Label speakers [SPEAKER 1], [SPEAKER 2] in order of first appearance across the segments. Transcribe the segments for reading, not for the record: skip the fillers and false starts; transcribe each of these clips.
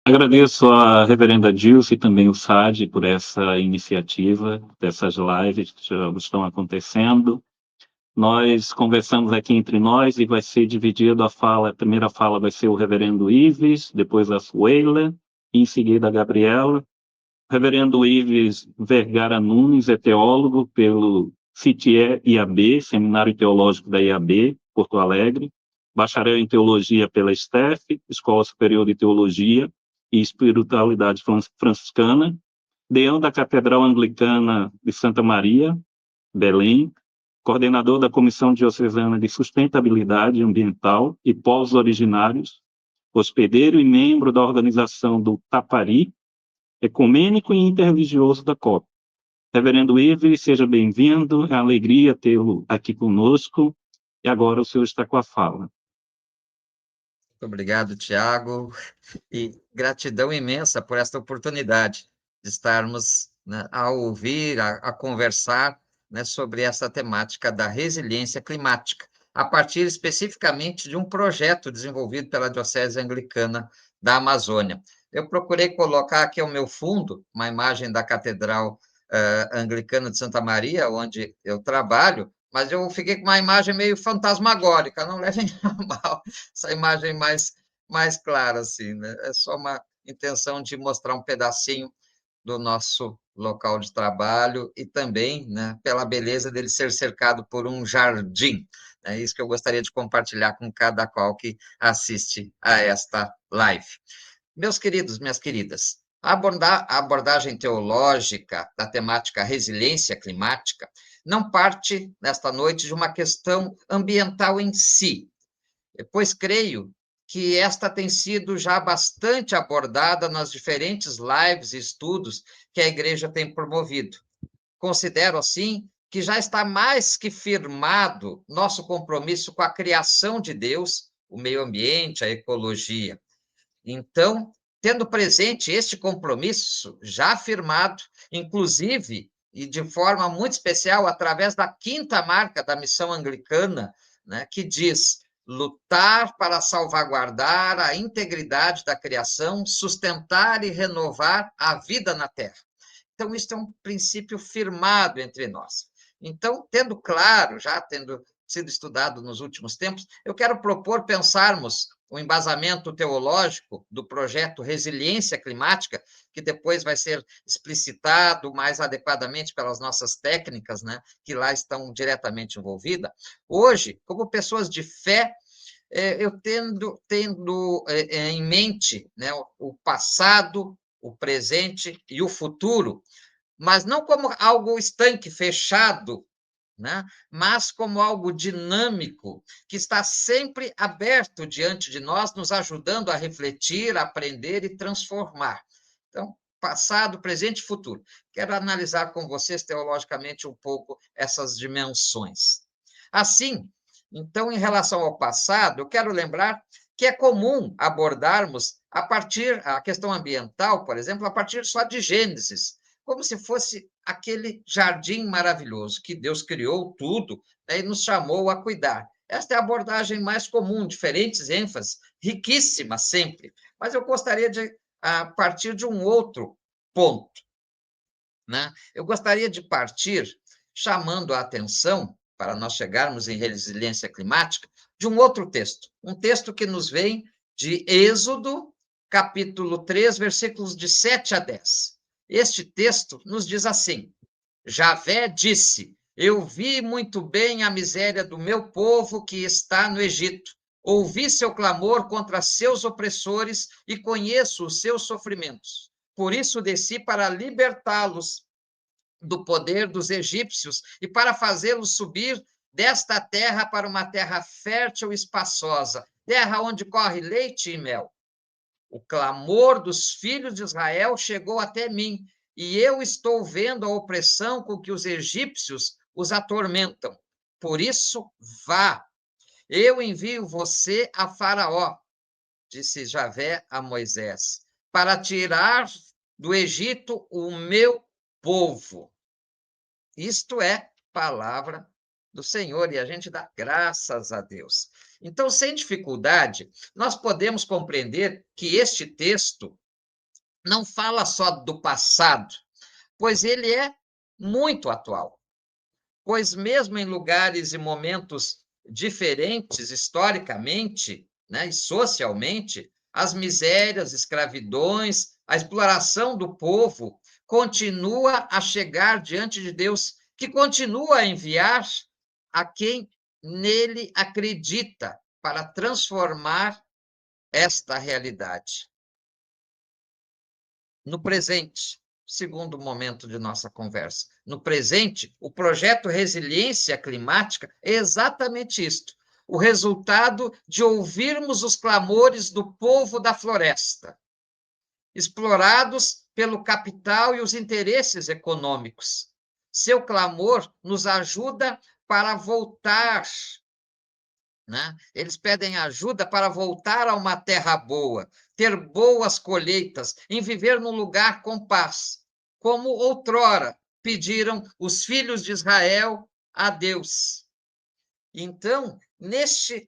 [SPEAKER 1] Agradeço à reverenda Dilce e também o SAD por essa iniciativa, dessas lives que já estão acontecendo. Nós conversamos aqui entre nós e vai ser dividido a fala. A primeira fala vai ser o reverendo Ives, depois a Suela, e em seguida a Gabriela. O reverendo Ives Vergara Nunes é teólogo pelo CITIE IAB, Seminário Teológico da IAB, Porto Alegre, bacharel em Teologia pela STEF, Escola Superior de Teologia e Espiritualidade Franciscana, deão da Catedral Anglicana de Santa Maria, Belém, coordenador da Comissão Diocesana de Sustentabilidade Ambiental e Povos Originários, hospedeiro e membro da organização do Tapari, ecumênico e interreligioso da COP. Reverendo Ives, seja bem-vindo, é uma alegria tê-lo aqui conosco, e agora o senhor está com a fala.
[SPEAKER 2] Muito obrigado, Tiago, e gratidão imensa por esta oportunidade de estarmos, né, a ouvir, a conversar, né, sobre essa temática da resiliência climática, a partir especificamente de um projeto desenvolvido pela Diocese Anglicana da Amazônia. Eu procurei colocar aqui ao meu fundo uma imagem da Catedral Anglicana de Santa Maria, onde eu trabalho, mas eu fiquei com uma imagem meio fantasmagórica, não levem a mal, essa imagem mais clara, assim, né? É só uma intenção de mostrar um pedacinho do nosso local de trabalho e também, né, pela beleza dele ser cercado por um jardim. É isso que eu gostaria de compartilhar com cada qual que assiste a esta live. Meus queridos, minhas queridas, a abordagem teológica da temática resiliência climática não parte, nesta noite, de uma questão ambiental em si, pois creio que esta tem sido já bastante abordada nas diferentes lives e estudos que a igreja tem promovido. Considero, assim, que já está mais que firmado nosso compromisso com a criação de Deus, o meio ambiente, a ecologia. Então, tendo presente este compromisso já firmado, inclusive e de forma muito especial através da quinta marca da missão anglicana, né, que diz: lutar para salvaguardar a integridade da criação, sustentar e renovar a vida na Terra. Então, isso é um princípio firmado entre nós. Então, tendo claro, já tendo sido estudado nos últimos tempos, eu quero propor pensarmos o embasamento teológico do projeto Resiliência Climática, que depois vai ser explicitado mais adequadamente pelas nossas técnicas, né, que lá estão diretamente envolvidas. Hoje, como pessoas de fé, eu tendo em mente, né, o passado, o presente e o futuro, mas não como algo estanque, fechado, né? Mas como algo dinâmico, que está sempre aberto diante de nós, nos ajudando a refletir, a aprender e transformar. Então, passado, presente e futuro. Quero analisar com vocês teologicamente um pouco essas dimensões. Assim, então, em relação ao passado, eu quero lembrar que é comum abordarmos a questão ambiental, por exemplo, a partir só de Gênesis, como se fosse aquele jardim maravilhoso que Deus criou tudo, né, e nos chamou a cuidar. Esta é a abordagem mais comum, diferentes ênfases, riquíssima sempre. Mas eu gostaria de partir de um outro ponto, né? Eu gostaria de partir chamando a atenção, para nós chegarmos em resiliência climática, de um outro texto, um texto que nos vem de Êxodo, capítulo 3, versículos de 7 a 10. Este texto nos diz assim: Javé disse: Eu vi muito bem a miséria do meu povo que está no Egito. Ouvi seu clamor contra seus opressores e conheço os seus sofrimentos. Por isso desci para libertá-los do poder dos egípcios e para fazê-los subir desta terra para uma terra fértil e espaçosa, terra onde corre leite e mel. O clamor dos filhos de Israel chegou até mim, e eu estou vendo a opressão com que os egípcios os atormentam. Por isso, vá, eu envio você a Faraó, disse Javé a Moisés, para tirar do Egito o meu povo. Isto é palavra do Senhor, e a gente dá graças a Deus. Então, sem dificuldade, nós podemos compreender que este texto não fala só do passado, pois ele é muito atual. Pois mesmo em lugares e momentos diferentes historicamente, né, e socialmente, as misérias, escravidões, a exploração do povo continua a chegar diante de Deus, que continua a enviar a quem nele acredita para transformar esta realidade. No presente, segundo momento de nossa conversa, no presente, o projeto Resiliência Climática é exatamente isto, o resultado de ouvirmos os clamores do povo da floresta, explorados pelo capital e os interesses econômicos. Seu clamor nos ajuda para voltar, né? Eles pedem ajuda para voltar a uma terra boa, ter boas colheitas, em viver num lugar com paz, como outrora pediram os filhos de Israel a Deus. Então,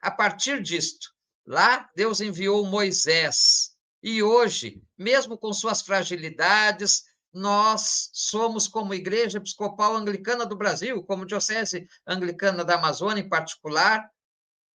[SPEAKER 2] a partir disto, lá Deus enviou Moisés, e hoje, mesmo com suas fragilidades, nós somos, como Igreja Episcopal Anglicana do Brasil, como Diocese Anglicana da Amazônia em particular,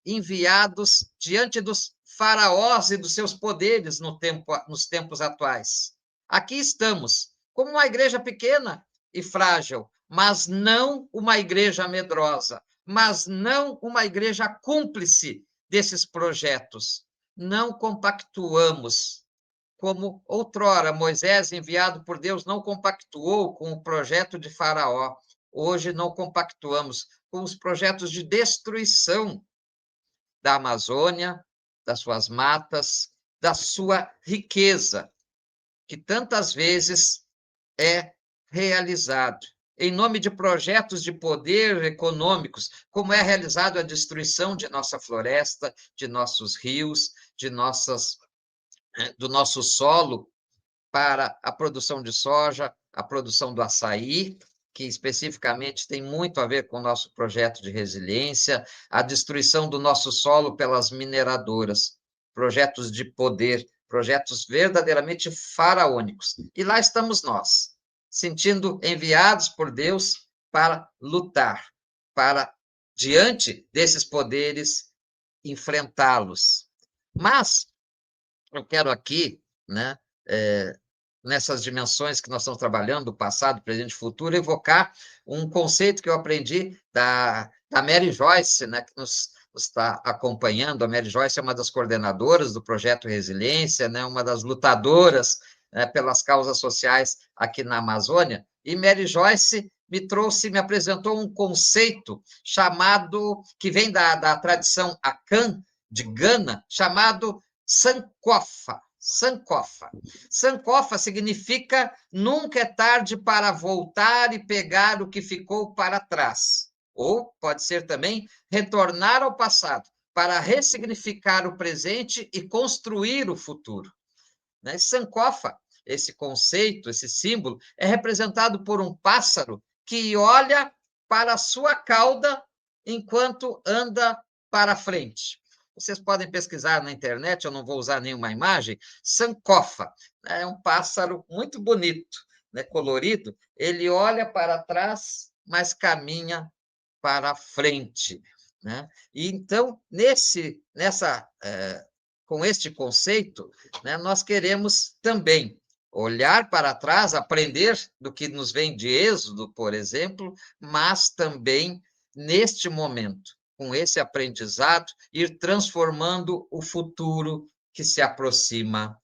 [SPEAKER 2] enviados diante dos faraós e dos seus poderes nos tempos atuais. Aqui estamos, como uma igreja pequena e frágil, mas não uma igreja medrosa, mas não uma igreja cúmplice desses projetos. Não compactuamos, como outrora Moisés, enviado por Deus, não compactuou com o projeto de Faraó. Hoje não compactuamos com os projetos de destruição da Amazônia, das suas matas, da sua riqueza, que tantas vezes é realizado em nome de projetos de poder econômicos, como é realizado a destruição de nossa floresta, de nossos rios, do nosso solo para a produção de soja, a produção do açaí, que especificamente tem muito a ver com o nosso projeto de resiliência, a destruição do nosso solo pelas mineradoras, projetos de poder, projetos verdadeiramente faraônicos. E lá estamos nós, sentindo enviados por Deus para lutar, para, diante desses poderes, enfrentá-los. Mas eu quero aqui, né, nessas dimensões que nós estamos trabalhando, do passado, presente e futuro, evocar um conceito que eu aprendi da Mary Joyce, né, que nos está acompanhando. A Mary Joyce é uma das coordenadoras do Projeto Resiliência, né, uma das lutadoras, né, pelas causas sociais aqui na Amazônia, e Mary Joyce me apresentou um conceito chamado, que vem da tradição Akan, de Gana, chamado Sankofa. Sankofa. Sankofa significa nunca é tarde para voltar e pegar o que ficou para trás. Ou pode ser também retornar ao passado para ressignificar o presente e construir o futuro. Né? Sankofa, esse conceito, esse símbolo, é representado por um pássaro que olha para a sua cauda enquanto anda para frente. Vocês podem pesquisar na internet, eu não vou usar nenhuma imagem. Sankofa é um pássaro muito bonito, né, colorido. Ele olha para trás, mas caminha para frente. Né? E então, com este conceito, né, nós queremos também olhar para trás, aprender do que nos vem de Êxodo, por exemplo, mas também, neste momento, com esse aprendizado, ir transformando o futuro que se aproxima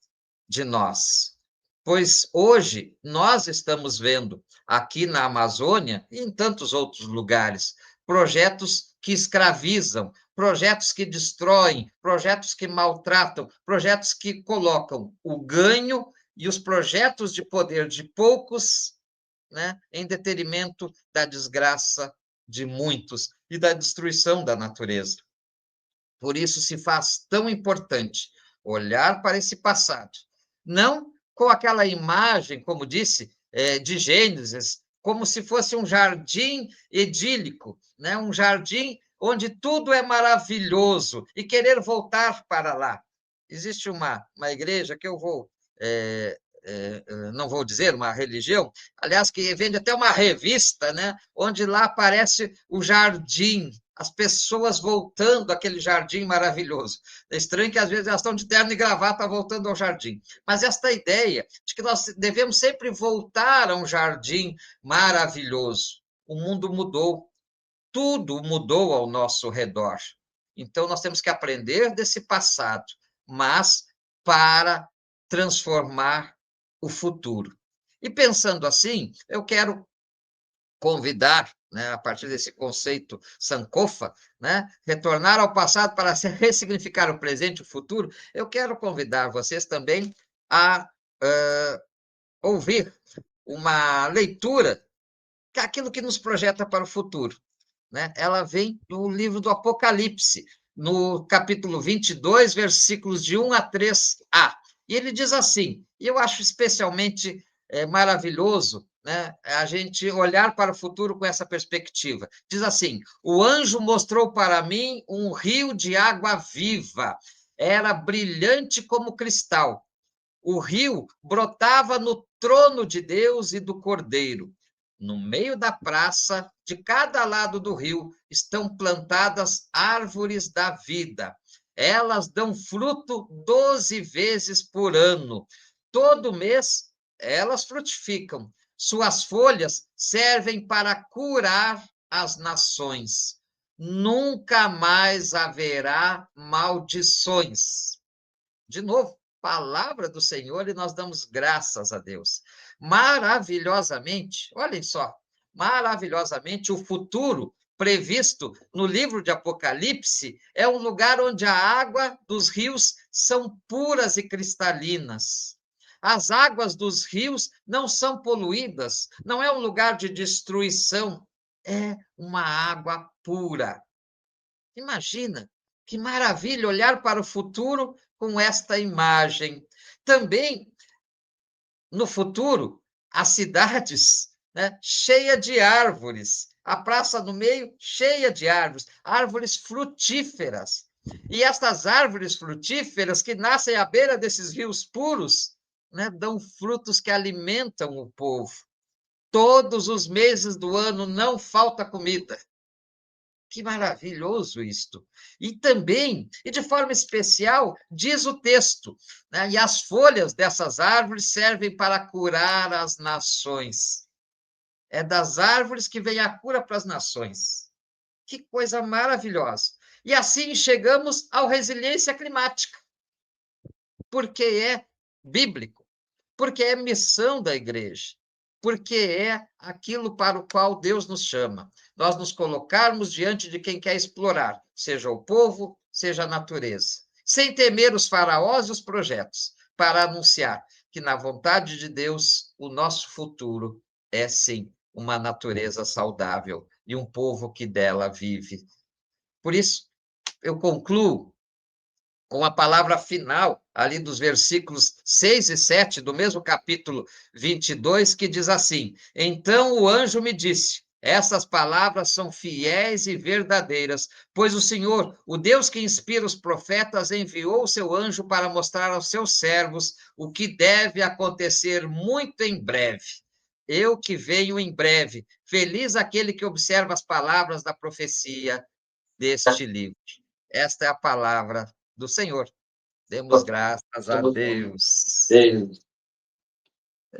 [SPEAKER 2] de nós. Pois hoje nós estamos vendo aqui na Amazônia e em tantos outros lugares projetos que escravizam, projetos que destroem, projetos que maltratam, projetos que colocam o ganho e os projetos de poder de poucos, né, em detrimento da desgraça de muitos e da destruição da natureza. Por isso se faz tão importante olhar para esse passado, não com aquela imagem, como disse, de Gênesis, como se fosse um jardim idílico, né? Um jardim onde tudo é maravilhoso, e querer voltar para lá. Existe uma igreja que eu vou não vou dizer uma religião, aliás, que vende até uma revista, né, onde lá aparece o jardim, as pessoas voltando àquele jardim maravilhoso. É estranho que às vezes elas estão de terno e gravata voltando ao jardim. Mas esta ideia de que nós devemos sempre voltar a um jardim maravilhoso. O mundo mudou, tudo mudou ao nosso redor. Então, nós temos que aprender desse passado, mas para transformar o futuro. E pensando assim, eu quero convidar, né, a partir desse conceito Sankofa, né, retornar ao passado para ressignificar o presente e o futuro, eu quero convidar vocês também a ouvir uma leitura, aquilo que nos projeta para o futuro, né? Ela vem do livro do Apocalipse, no capítulo 22, versículos de 1 a 3a. E ele diz assim, e eu acho especialmente maravilhoso, né, a gente olhar para o futuro com essa perspectiva. Diz assim, o anjo mostrou para mim um rio de água viva, era brilhante como cristal. O rio brotava no trono de Deus e do Cordeiro. No meio da praça, de cada lado do rio, estão plantadas árvores da vida. Elas dão fruto 12 vezes por ano. Todo mês, elas frutificam. Suas folhas servem para curar as nações. Nunca mais haverá maldições. De novo, palavra do Senhor e nós damos graças a Deus. Maravilhosamente, olhem só, maravilhosamente, o futuro previsto no livro de Apocalipse é um lugar onde a água dos rios são puras e cristalinas. As águas dos rios não são poluídas, não é um lugar de destruição, é uma água pura. Imagina, que maravilha olhar para o futuro com esta imagem. Também, no futuro, as cidades, né, cheia de árvores, a praça no meio cheia de árvores, árvores frutíferas. E estas árvores frutíferas que nascem à beira desses rios puros, né, dão frutos que alimentam o povo. Todos os meses do ano não falta comida. Que maravilhoso isto! E também, e de forma especial, diz o texto, né? E as folhas dessas árvores servem para curar as nações. É das árvores que vem a cura para as nações. Que coisa maravilhosa! E assim chegamos à resiliência climática, porque é bíblico, porque é missão da igreja, porque é aquilo para o qual Deus nos chama. Nós nos colocarmos diante de quem quer explorar, seja o povo, seja a natureza, sem temer os faraós e os projetos, para anunciar que, na vontade de Deus, o nosso futuro é, sim, uma natureza saudável e um povo que dela vive. Por isso, eu concluo com a palavra final, ali dos versículos 6 e 7 do mesmo capítulo 22, que diz assim: Então o anjo me disse, essas palavras são fiéis e verdadeiras, pois o Senhor, o Deus que inspira os profetas, enviou o seu anjo para mostrar aos seus servos o que deve acontecer muito em breve. Eu que venho em breve, feliz aquele que observa as palavras da profecia deste livro. Esta é a palavra do Senhor. Demos graças a Deus.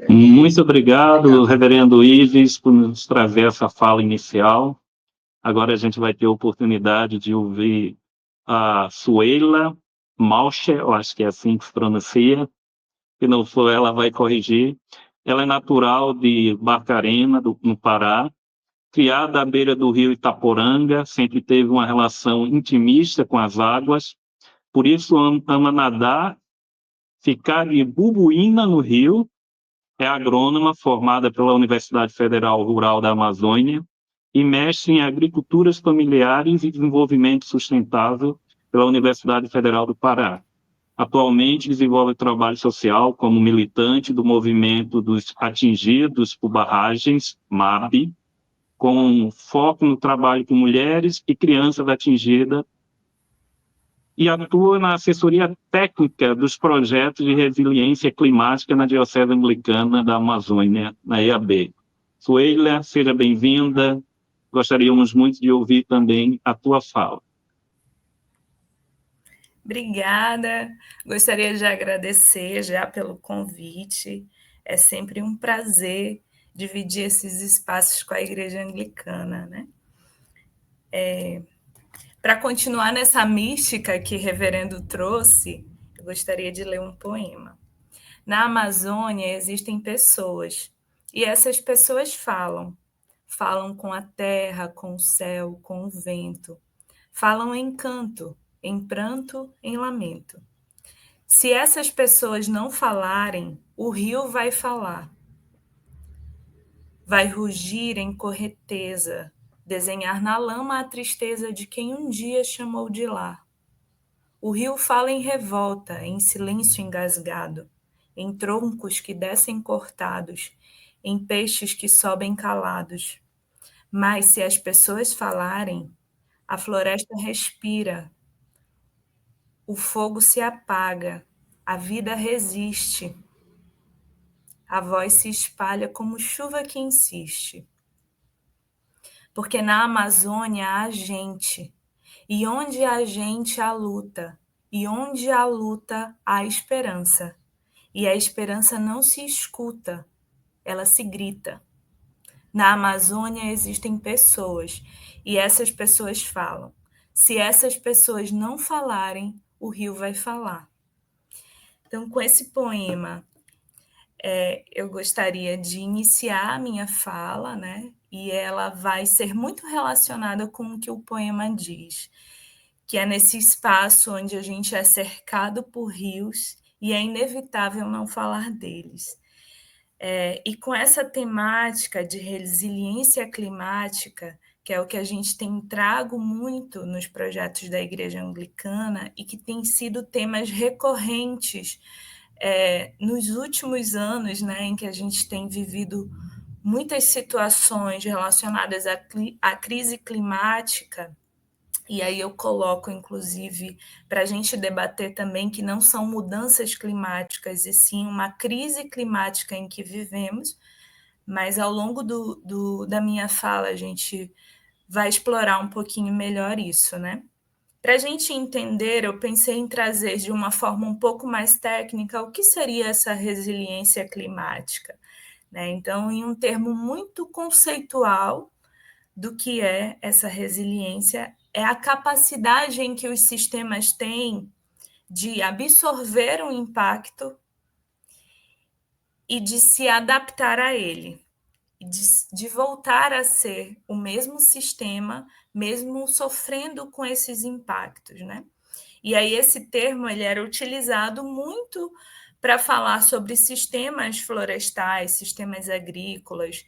[SPEAKER 1] Muito obrigado, reverendo Ives, por nos trazer essa fala inicial. Agora a gente vai ter a oportunidade de ouvir a Suela Malcher, eu acho que é assim que se pronuncia, se não for ela vai corrigir. Ela é natural de Barcarena, no Pará, criada à beira do rio Itaporanga, sempre teve uma relação intimista com as águas, por isso ama nadar, ficar de bubuína no rio. É agrônoma formada pela Universidade Federal Rural da Amazônia e mestre em agriculturas familiares e desenvolvimento sustentável pela Universidade Federal do Pará. Atualmente desenvolve trabalho social como militante do movimento dos atingidos por barragens, MAB, com foco no trabalho com mulheres e crianças atingidas e atua na assessoria técnica dos projetos de resiliência climática na Diocese Anglicana da Amazônia, na EAB. Sueila, seja bem-vinda. Gostaríamos muito de ouvir também a tua fala.
[SPEAKER 3] Obrigada. Gostaria de agradecer já pelo convite. É sempre um prazer dividir esses espaços com a Igreja Anglicana, né? Para continuar nessa mística que o reverendo trouxe, eu gostaria de ler um poema. Na Amazônia existem pessoas, e essas pessoas falam. Falam com a terra, com o céu, com o vento. Falam em canto, em pranto, em lamento. Se essas pessoas não falarem, o rio vai falar. Vai rugir em correnteza, desenhar na lama a tristeza de quem um dia chamou de lá. O rio fala em revolta, em silêncio engasgado, em troncos que descem cortados, em peixes que sobem calados. Mas se as pessoas falarem, a floresta respira, o fogo se apaga, a vida resiste. A voz se espalha como chuva que insiste. Porque na Amazônia há gente, e onde há gente há luta, e onde há luta há esperança. E a esperança não se escuta, ela se grita. Na Amazônia existem pessoas, e essas pessoas falam. Se essas pessoas não falarem, o rio vai falar. Então, com esse poema, eu gostaria de iniciar a minha fala, né? E ela vai ser muito relacionada com o que o poema diz, que é nesse espaço onde a gente é cercado por rios e é inevitável não falar deles. E com essa temática de resiliência climática, que é o que a gente tem trago muito nos projetos da Igreja Anglicana e que tem sido temas recorrentes nos últimos anos, né, em que a gente tem vivido muitas situações relacionadas à crise climática, e aí eu coloco, inclusive, para a gente debater também que não são mudanças climáticas, e sim uma crise climática em que vivemos, mas ao longo da minha fala a gente vai explorar um pouquinho melhor isso, né? Para a gente entender, eu pensei em trazer de uma forma um pouco mais técnica o que seria essa resiliência climática, né? Então, em um termo muito conceitual do que é essa resiliência, é a capacidade em que os sistemas têm de absorver um impacto e de se adaptar a ele, de voltar a ser o mesmo sistema, mesmo sofrendo com esses impactos, né? E aí esse termo ele era utilizado muito para falar sobre sistemas florestais, sistemas agrícolas.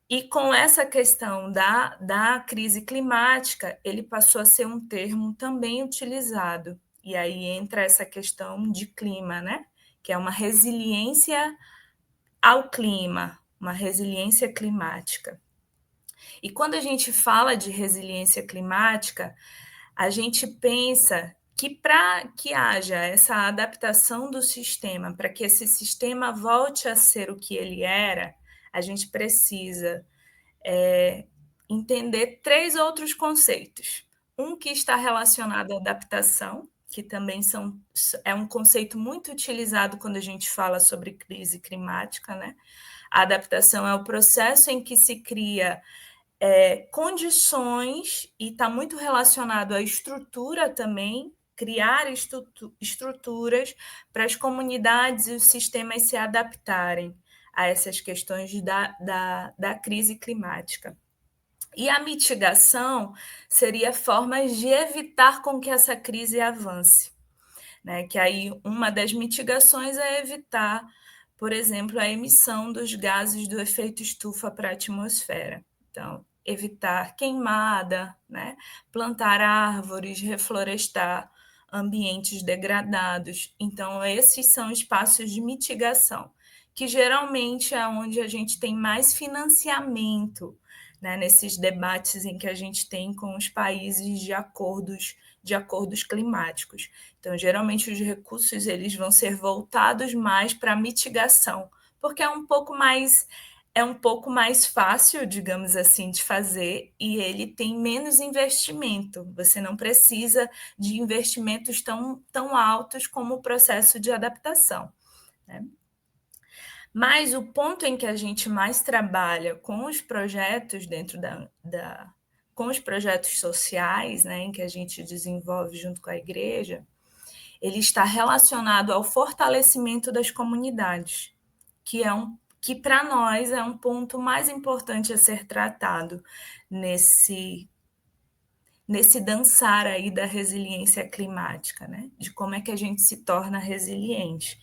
[SPEAKER 3] E com essa questão da crise climática, ele passou a ser um termo também utilizado. E aí entra essa questão de clima, né? Que é uma resiliência ao clima, uma resiliência climática. E quando a gente fala de resiliência climática, a gente pensa que para que haja essa adaptação do sistema, para que esse sistema volte a ser o que ele era, a gente precisa entender 3 outros conceitos. Um que está relacionado à adaptação, que também é um conceito muito utilizado quando a gente fala sobre crise climática, né? A adaptação é o processo em que se cria condições, e está muito relacionado à estrutura também, criar estruturas para as comunidades e os sistemas se adaptarem a essas questões da crise climática. E a mitigação seria formas de evitar com que essa crise avance, né? Que aí uma das mitigações é evitar, por exemplo, a emissão dos gases do efeito estufa para a atmosfera. Então, evitar queimada, né? Plantar árvores, reflorestar ambientes degradados. Então, esses são espaços de mitigação, que geralmente é onde a gente tem mais financiamento, né, nesses debates em que a gente tem com os países de acordos de acordos climáticos. Então, geralmente, os recursos eles vão ser voltados mais para a mitigação, porque é um pouco mais fácil, digamos assim, de fazer, e ele tem menos investimento. Você não precisa de investimentos tão altos como o processo de adaptação, né? Mas o ponto em que a gente mais trabalha com os projetos dentro com os projetos sociais, né, em que a gente desenvolve junto com a igreja, ele está relacionado ao fortalecimento das comunidades, que para nós é um ponto mais importante a ser tratado nesse dançar aí da resiliência climática, né? De como é que a gente se torna resiliente.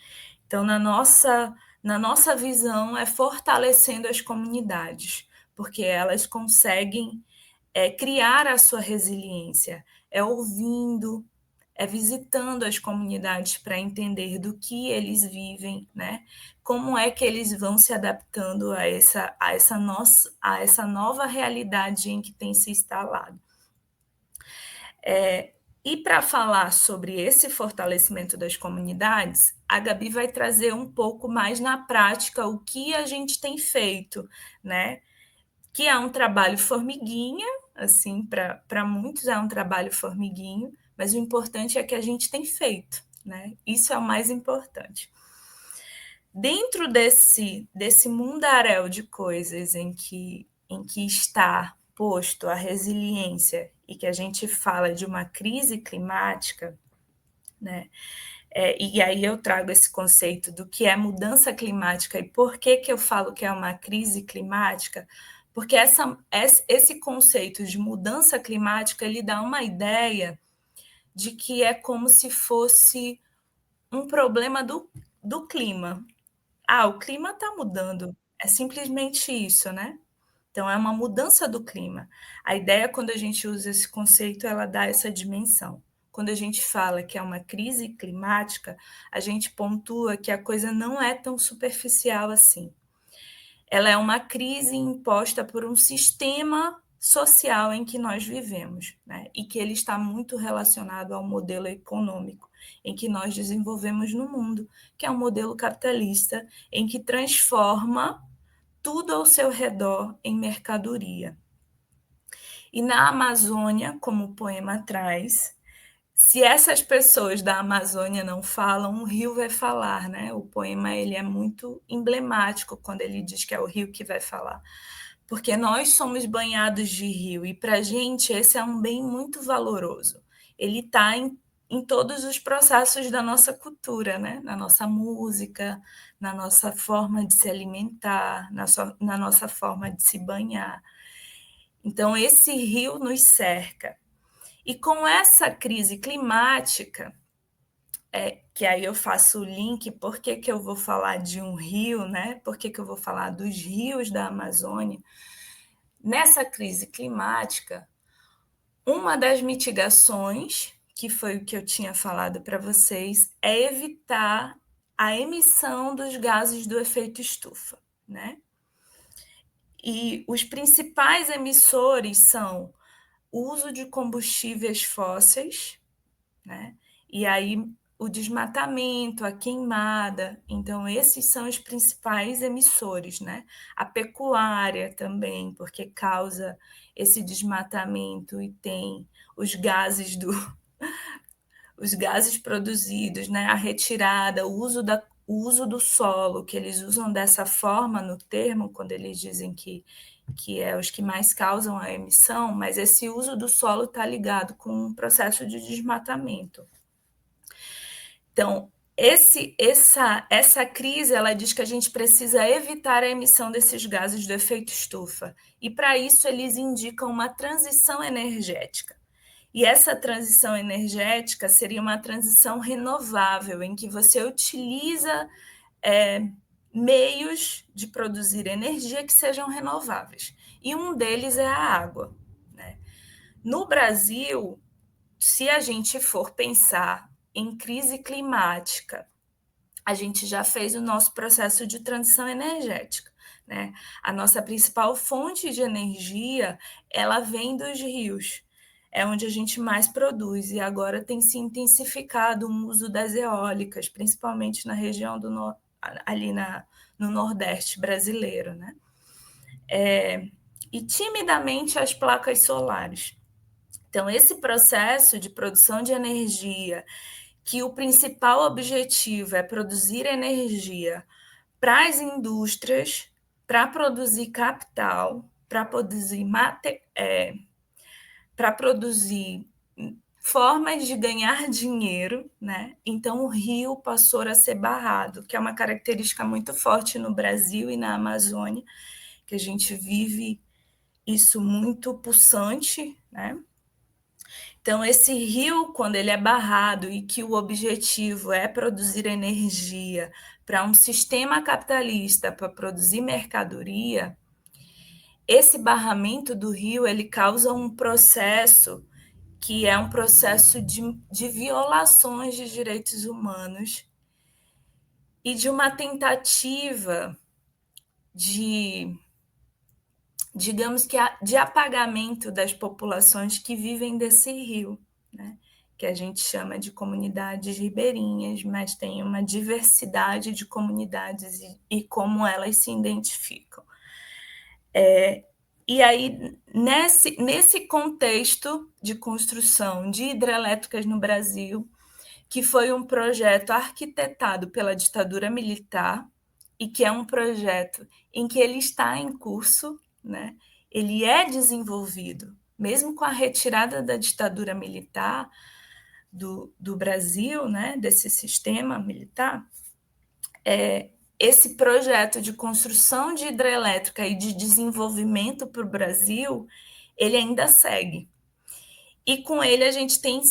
[SPEAKER 3] Então, na nossa visão, é fortalecendo as comunidades, porque elas conseguem criar a sua resiliência, ouvindo, visitando as comunidades para entender do que eles vivem, né? Como é que eles vão se adaptando a essa nova realidade em que tem se instalado. E para falar sobre esse fortalecimento das comunidades, a Gabi vai trazer um pouco mais na prática o que a gente tem feito, né? Que é um trabalho formiguinha, assim, para muitos é um trabalho formiguinho, mas o importante é que a gente tem feito, né? Isso é o mais importante. Dentro desse mundaréu de coisas em que está posto a resiliência e que a gente fala de uma crise climática, né? E aí eu trago esse conceito do que é mudança climática e por que eu falo que é uma crise climática, porque esse conceito de mudança climática ele dá uma ideia de que é como se fosse um problema do clima. O clima está mudando, é simplesmente isso, né? Então, é uma mudança do clima. A ideia, quando a gente usa esse conceito, ela dá essa dimensão. Quando a gente fala que é uma crise climática, a gente pontua que a coisa não é tão superficial assim. Ela é uma crise imposta por um sistema social em que nós vivemos, né? E que ele está muito relacionado ao modelo econômico em que nós desenvolvemos no mundo, que é um modelo capitalista em que transforma tudo ao seu redor em mercadoria. E na Amazônia, como o poema traz, se essas pessoas da Amazônia não falam, o rio vai falar, né? O poema ele é muito emblemático quando ele diz que é o rio que vai falar, porque nós somos banhados de rio e para a gente esse é um bem muito valoroso. Ele está em todos os processos da nossa cultura, né? Na nossa música, na nossa forma de se alimentar, na nossa forma de se banhar. Então, esse rio nos cerca. E com essa crise climática, que aí eu faço o link, por que eu vou falar de um rio, né? Por que eu vou falar dos rios da Amazônia? Nessa crise climática, uma das mitigações, que foi o que eu tinha falado para vocês, é evitar a emissão dos gases do efeito estufa, né? E os principais emissores são o uso de combustíveis fósseis, né? E aí o desmatamento, a queimada. Então, esses são os principais emissores, né? A pecuária também, porque causa esse desmatamento e tem os gases os gases produzidos, né? A retirada, o uso do solo, que eles usam dessa forma no termo, quando eles dizem que é os que mais causam a emissão, mas esse uso do solo está ligado com um processo de desmatamento. Então, essa crise, ela diz que a gente precisa evitar a emissão desses gases do efeito estufa. E, para isso, eles indicam uma transição energética. E essa transição energética seria uma transição renovável, em que você utiliza meios de produzir energia que sejam renováveis. E um deles é a água, né? No Brasil, se a gente for pensar em crise climática, a gente já fez o nosso processo de transição energética, né? A nossa principal fonte de energia, ela vem dos rios. é onde a gente mais produz, e agora tem se intensificado o uso das eólicas, principalmente na região ali no Nordeste brasileiro, né? E timidamente as placas solares. Então, esse processo de produção de energia, que o principal objetivo é produzir energia para as indústrias, para produzir capital, para produzir formas de ganhar dinheiro, né? Então o rio passou a ser barrado, que é uma característica muito forte no Brasil e na Amazônia, que a gente vive isso muito pulsante, né? Então, esse rio, quando ele é barrado e que o objetivo é produzir energia para um sistema capitalista, para produzir mercadoria, esse barramento do rio ele causa um processo que é um processo de violações de direitos humanos e de uma tentativa de, digamos que, de apagamento das populações que vivem desse rio, né? Que a gente chama de comunidades ribeirinhas, mas tem uma diversidade de comunidades e como elas se identificam. E aí, nesse contexto de construção de hidrelétricas no Brasil, que foi um projeto arquitetado pela ditadura militar e que é um projeto em que ele está em curso, né? Ele é desenvolvido, mesmo com a retirada da ditadura militar do Brasil, né? Desse sistema militar, esse projeto de construção de hidrelétrica e de desenvolvimento para o Brasil, ele ainda segue. E com ele a gente tem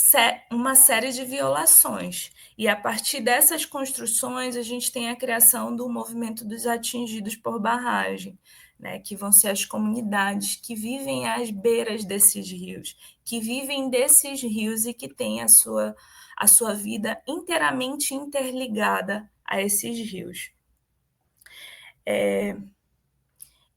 [SPEAKER 3] uma série de violações. E a partir dessas construções, a gente tem a criação do movimento dos atingidos por barragem, né, que vão ser as comunidades que vivem às beiras desses rios, que vivem desses rios e que têm a sua vida inteiramente interligada a esses rios.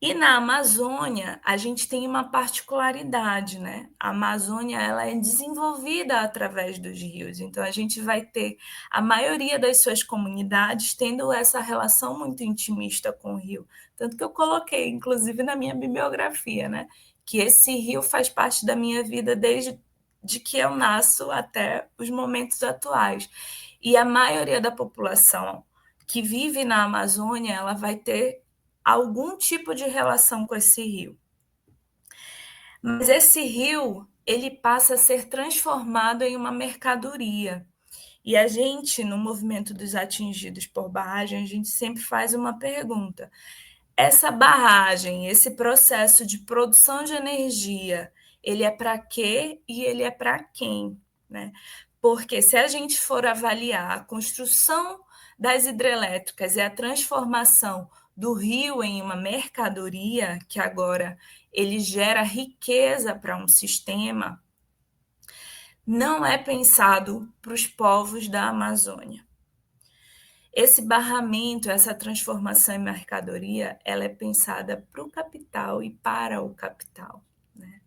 [SPEAKER 3] E na Amazônia, a gente tem uma particularidade, né? A Amazônia ela é desenvolvida através dos rios, então a gente vai ter a maioria das suas comunidades tendo essa relação muito intimista com o rio. Tanto que eu coloquei, inclusive, na minha bibliografia, né? Que esse rio faz parte da minha vida desde que eu nasço até os momentos atuais. E a maioria da população que vive na Amazônia, ela vai ter algum tipo de relação com esse rio. Mas esse rio, ele passa a ser transformado em uma mercadoria. E a gente, no movimento dos atingidos por barragem, a gente sempre faz uma pergunta. Essa barragem, esse processo de produção de energia, ele é para quê e ele é para quem, né? Porque se a gente for avaliar a construção das hidrelétricas e a transformação do rio em uma mercadoria, que agora ele gera riqueza para um sistema, não é pensado para os povos da Amazônia. Esse barramento, essa transformação em mercadoria, ela é pensada para o capital e para o capital, né?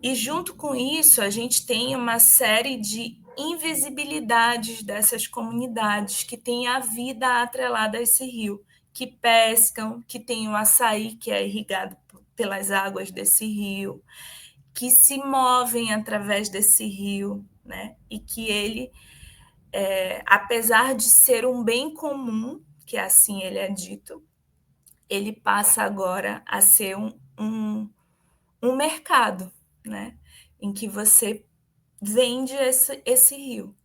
[SPEAKER 3] E junto com isso, a gente tem uma série de invisibilidades dessas comunidades que têm a vida atrelada a esse rio, que pescam, que tem o açaí que é irrigado pelas águas desse rio, que se movem através desse rio, né? E que ele, apesar de ser um bem comum, que assim ele é dito, ele passa agora a ser um mercado, né? Em que você vende esse rio.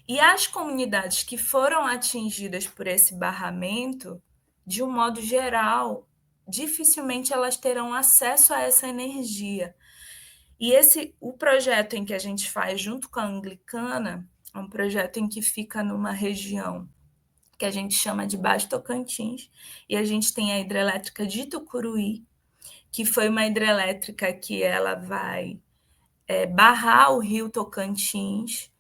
[SPEAKER 3] E as comunidades que foram atingidas por esse barramento, de um modo geral, dificilmente elas terão acesso a essa energia. E o projeto em que a gente faz junto com a Anglicana, é um projeto em que fica numa região que a gente chama de Baixo Tocantins, e a gente tem a hidrelétrica de Tucuruí, que foi uma hidrelétrica que ela vai barrar o rio Tocantins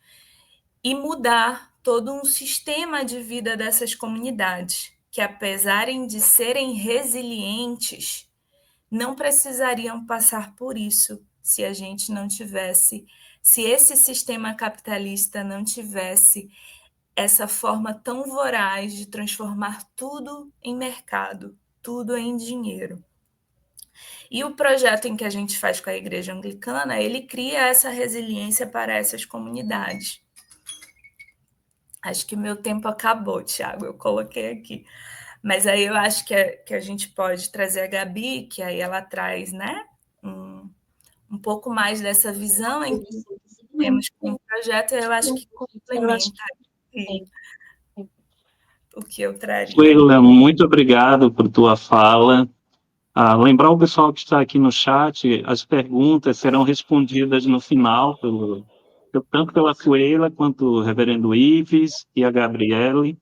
[SPEAKER 3] e mudar todo um sistema de vida dessas comunidades, que apesar de serem resilientes, não precisariam passar por isso se a gente não tivesse, se esse sistema capitalista não tivesse essa forma tão voraz de transformar tudo em mercado, tudo em dinheiro. E o projeto em que a gente faz com a Igreja Anglicana, ele cria essa resiliência para essas comunidades. Acho que meu tempo acabou, Tiago, eu coloquei aqui. Mas aí eu acho que a gente pode trazer a Gabi, que aí ela traz, né, um pouco mais dessa visão em que temos com o projeto, e eu acho que complementa o que eu traria.
[SPEAKER 1] Sheila, muito obrigado por tua fala. Lembrar o pessoal que está aqui no chat, as perguntas serão respondidas no final, tanto pela Sheila quanto o reverendo Ives e a Gabriele.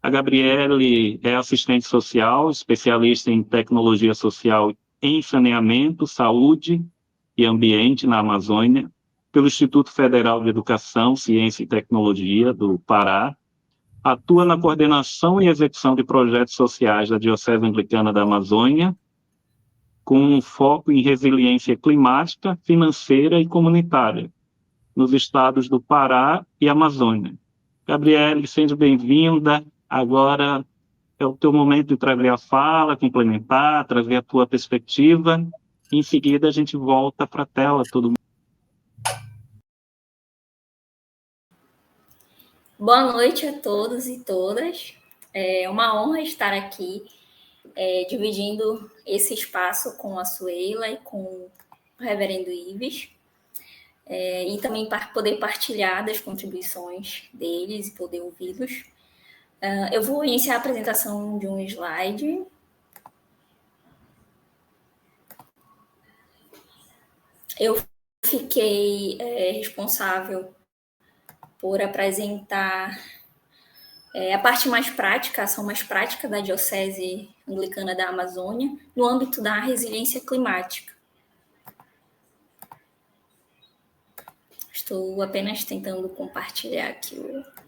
[SPEAKER 1] A Gabriele é assistente social, especialista em tecnologia social em saneamento, saúde e ambiente na Amazônia, pelo Instituto Federal de Educação, Ciência e Tecnologia do Pará. Atua na coordenação e execução de projetos sociais da Diocese Anglicana da Amazônia, com um foco em resiliência climática, financeira e comunitária, nos estados do Pará e Amazônia. Gabriele, seja bem-vinda. Agora é o teu momento de trazer a fala, complementar, trazer a tua perspectiva. Em seguida, a gente volta para a tela, todo mundo.
[SPEAKER 4] Boa noite a todos e todas. É uma honra estar aqui, dividindo esse espaço com a Sheila e com o reverendo Ives, e também para poder partilhar das contribuições deles e poder ouvi-los. Eu vou iniciar a apresentação de um slide. Eu fiquei responsável por apresentar a parte mais prática, a ação mais prática da Diocese Anglicana da Amazônia, no âmbito da resiliência climática. Estou apenas tentando compartilhar aqui o...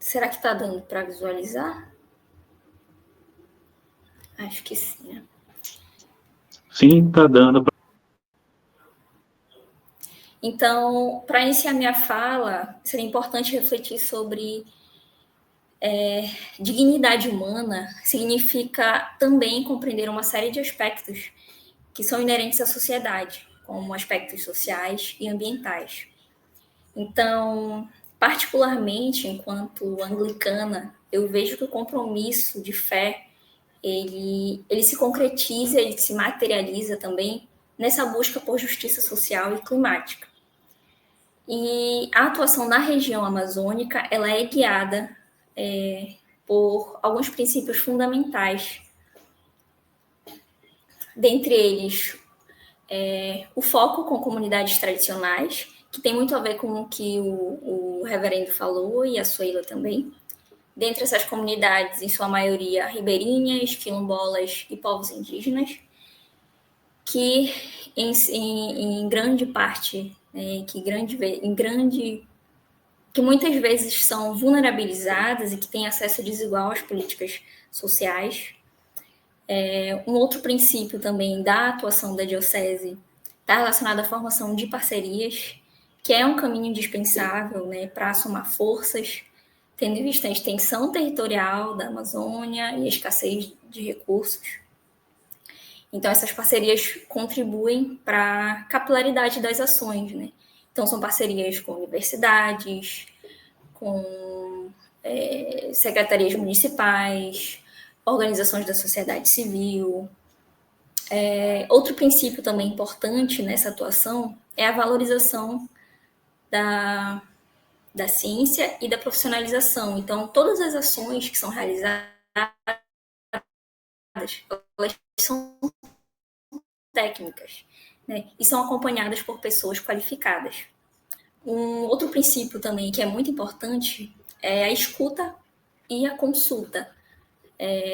[SPEAKER 4] Será que está dando para visualizar? Acho que sim, né?
[SPEAKER 1] Sim, está dando.
[SPEAKER 4] Então, para iniciar minha fala, seria importante refletir sobre dignidade humana. Significa também compreender uma série de aspectos que são inerentes à sociedade, como aspectos sociais e ambientais. Então, particularmente, enquanto anglicana, eu vejo que o compromisso de fé, ele se concretiza, ele se materializa também nessa busca por justiça social e climática. E a atuação na região amazônica, ela é guiada por alguns princípios fundamentais. Dentre eles, o foco com comunidades tradicionais, que tem muito a ver com o que o reverendo falou e a Sheila também. Dentre essas comunidades, em sua maioria, ribeirinhas, quilombolas e povos indígenas, que em grande parte, que muitas vezes são vulnerabilizadas e que têm acesso desigual às políticas sociais. Um outro princípio também da atuação da Diocese está relacionado à formação de parcerias, que é um caminho indispensável, né, para somar forças, tendo em vista a extensão territorial da Amazônia e a escassez de recursos. Então, essas parcerias contribuem para a capilaridade das ações, né? Então, são parcerias com universidades, com secretarias municipais, organizações da sociedade civil. Outro princípio também importante nessa atuação é a valorização da ciência e da profissionalização. Então, todas as ações que são realizadas, elas são técnicas, né? E são acompanhadas por pessoas qualificadas. Um outro princípio também que é muito importante é a escuta e a consulta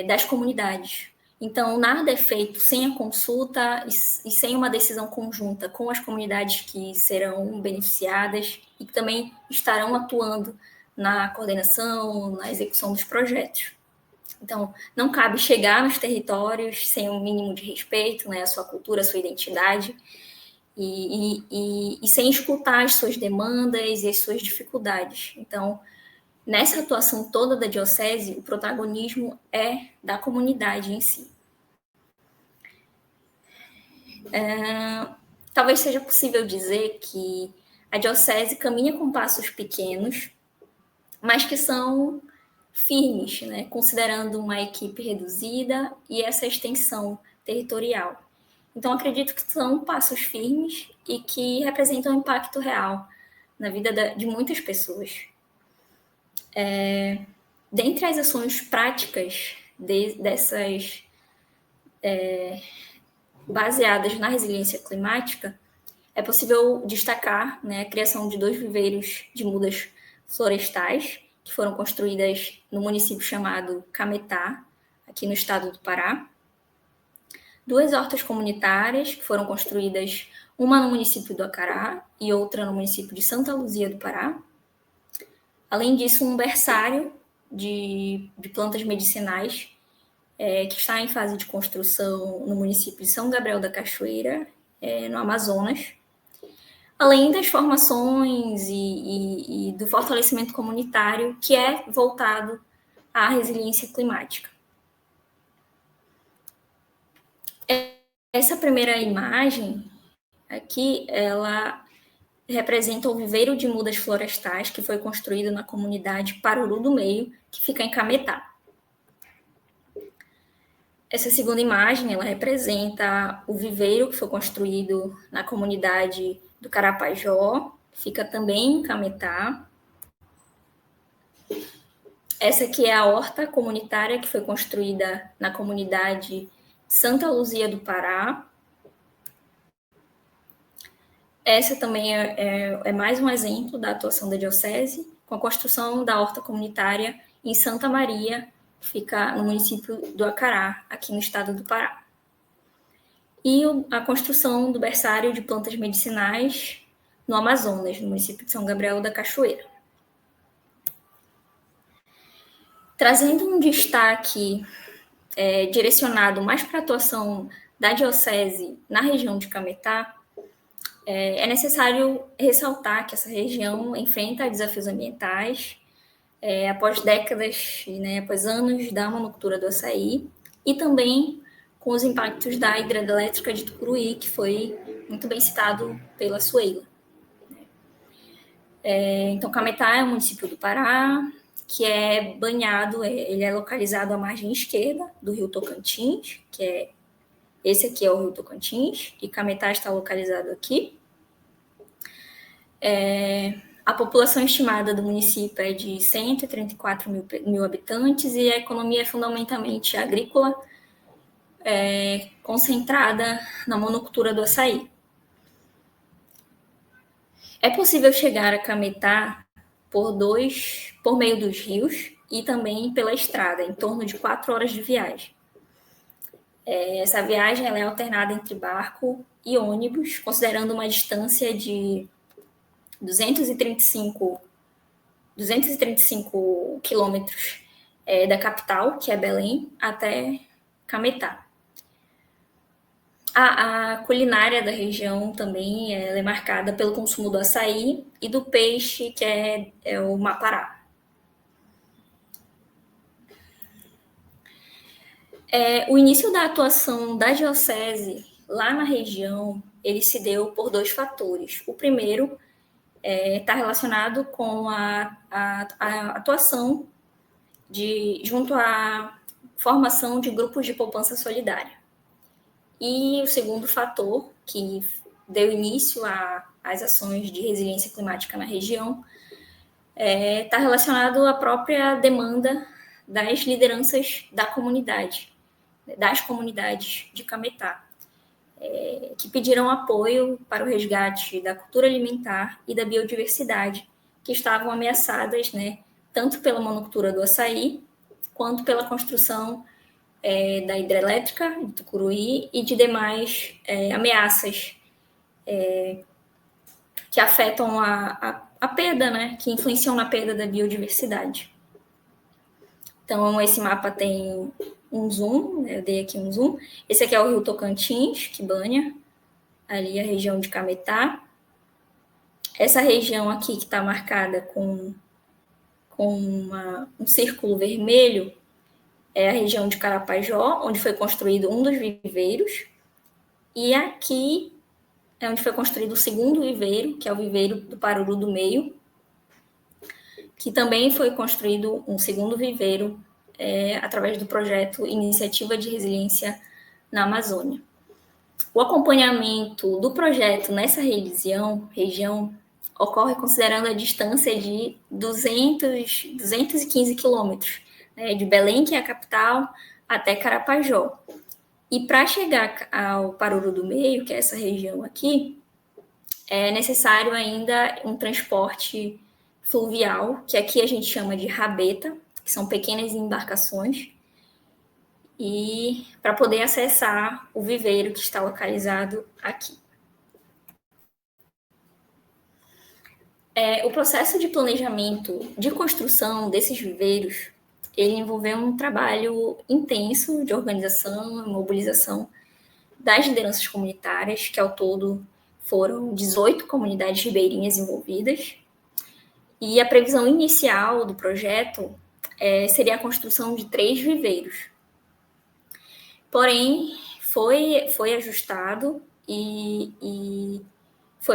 [SPEAKER 4] das comunidades. Então, nada é feito sem a consulta e sem uma decisão conjunta com as comunidades que serão beneficiadas e que também estarão atuando na coordenação, na execução dos projetos. Então, não cabe chegar nos territórios sem um mínimo de respeito, né, à sua cultura, à sua identidade, e sem escutar as suas demandas e as suas dificuldades. Então, nessa atuação toda da diocese, o protagonismo é da comunidade em si. Talvez seja possível dizer que a diocese caminha com passos pequenos, mas que são firmes, né, considerando uma equipe reduzida e essa extensão territorial. Então, acredito que são passos firmes e que representam um impacto real na vida de muitas pessoas. Dentre as ações práticas dessas baseadas na resiliência climática, é possível destacar, né, a criação de 2 viveiros de mudas florestais, que foram construídas no município chamado Cametá, aqui no estado do Pará. 2 hortas comunitárias, que foram construídas, uma no município do Acará e outra no município de Santa Luzia do Pará. Além disso, um berçário de plantas medicinais, que está em fase de construção no município de São Gabriel da Cachoeira, no Amazonas, além das formações e do fortalecimento comunitário, que é voltado à resiliência climática. Essa primeira imagem aqui, ela representa o viveiro de mudas florestais, que foi construído na comunidade Paruru do Meio, que fica em Cametá. Essa segunda imagem, ela representa o viveiro que foi construído na comunidade do Carapajó, que fica também em Cametá. Essa aqui é a horta comunitária que foi construída na comunidade Santa Luzia do Pará. Essa também é mais um exemplo da atuação da diocese, com a construção da horta comunitária em Santa Maria, que fica no município do Acará, aqui no estado do Pará. E a construção do berçário de plantas medicinais no Amazonas, no município de São Gabriel da Cachoeira. Trazendo um destaque direcionado mais para a atuação da diocese na região de Cametá, é necessário ressaltar que essa região enfrenta desafios ambientais após décadas, né, após anos da monocultura do açaí, e também com os impactos da hidrelétrica de Tucuruí, que foi muito bem citado pela Sueila. Então, Cametá é um município do Pará, que é banhado, ele é localizado à margem esquerda do rio Tocantins, esse aqui é o rio Tocantins, e Cametá está localizado aqui. A população estimada do município é de 134 mil habitantes e a economia é fundamentalmente agrícola, concentrada na monocultura do açaí. É possível chegar a Cametá por meio dos rios e também pela estrada, em torno de 4 horas de viagem. Essa viagem ela é alternada entre barco e ônibus, considerando uma distância de 235 quilômetros da capital, que é Belém, até Cametá. A culinária da região também é marcada pelo consumo do açaí e do peixe, que é o mapará. O início da atuação da diocese lá na região, ele se deu por 2 fatores. O primeiro está relacionado com a atuação junto à formação de grupos de poupança solidária. E o segundo fator, que deu início às ações de resiliência climática na região, está relacionado à própria demanda das lideranças das comunidades de Cametá, que pediram apoio para o resgate da cultura alimentar e da biodiversidade, que estavam ameaçadas, né, tanto pela monocultura do açaí, quanto pela construção da hidrelétrica de Tucuruí e de demais ameaças que afetam a perda, né, que influenciam na perda da biodiversidade. Então, esse mapa tem um zoom, né, eu dei aqui um zoom. Esse aqui é o rio Tocantins, que banha ali a região de Cametá. Essa região aqui que está marcada com um círculo vermelho é a região de Carapajó, onde foi construído um dos viveiros. E aqui é onde foi construído o segundo viveiro, que é o viveiro do Paruru do Meio, que também foi construído um segundo viveiro através do projeto Iniciativa de Resiliência na Amazônia. O acompanhamento do projeto nessa região ocorre considerando a distância de 215 quilômetros, né, de Belém, que é a capital, até Carapajó. E para chegar ao Paruru do Meio, que é essa região aqui, é necessário ainda um transporte fluvial, que aqui a gente chama de rabeta, que são pequenas embarcações, e para poder acessar o viveiro que está localizado aqui. O processo de planejamento de construção desses viveiros, ele envolveu um trabalho intenso de organização e mobilização das lideranças comunitárias, que ao todo foram 18 comunidades ribeirinhas envolvidas, e a previsão inicial do projeto seria a construção de 3 viveiros. Porém, foi ajustado e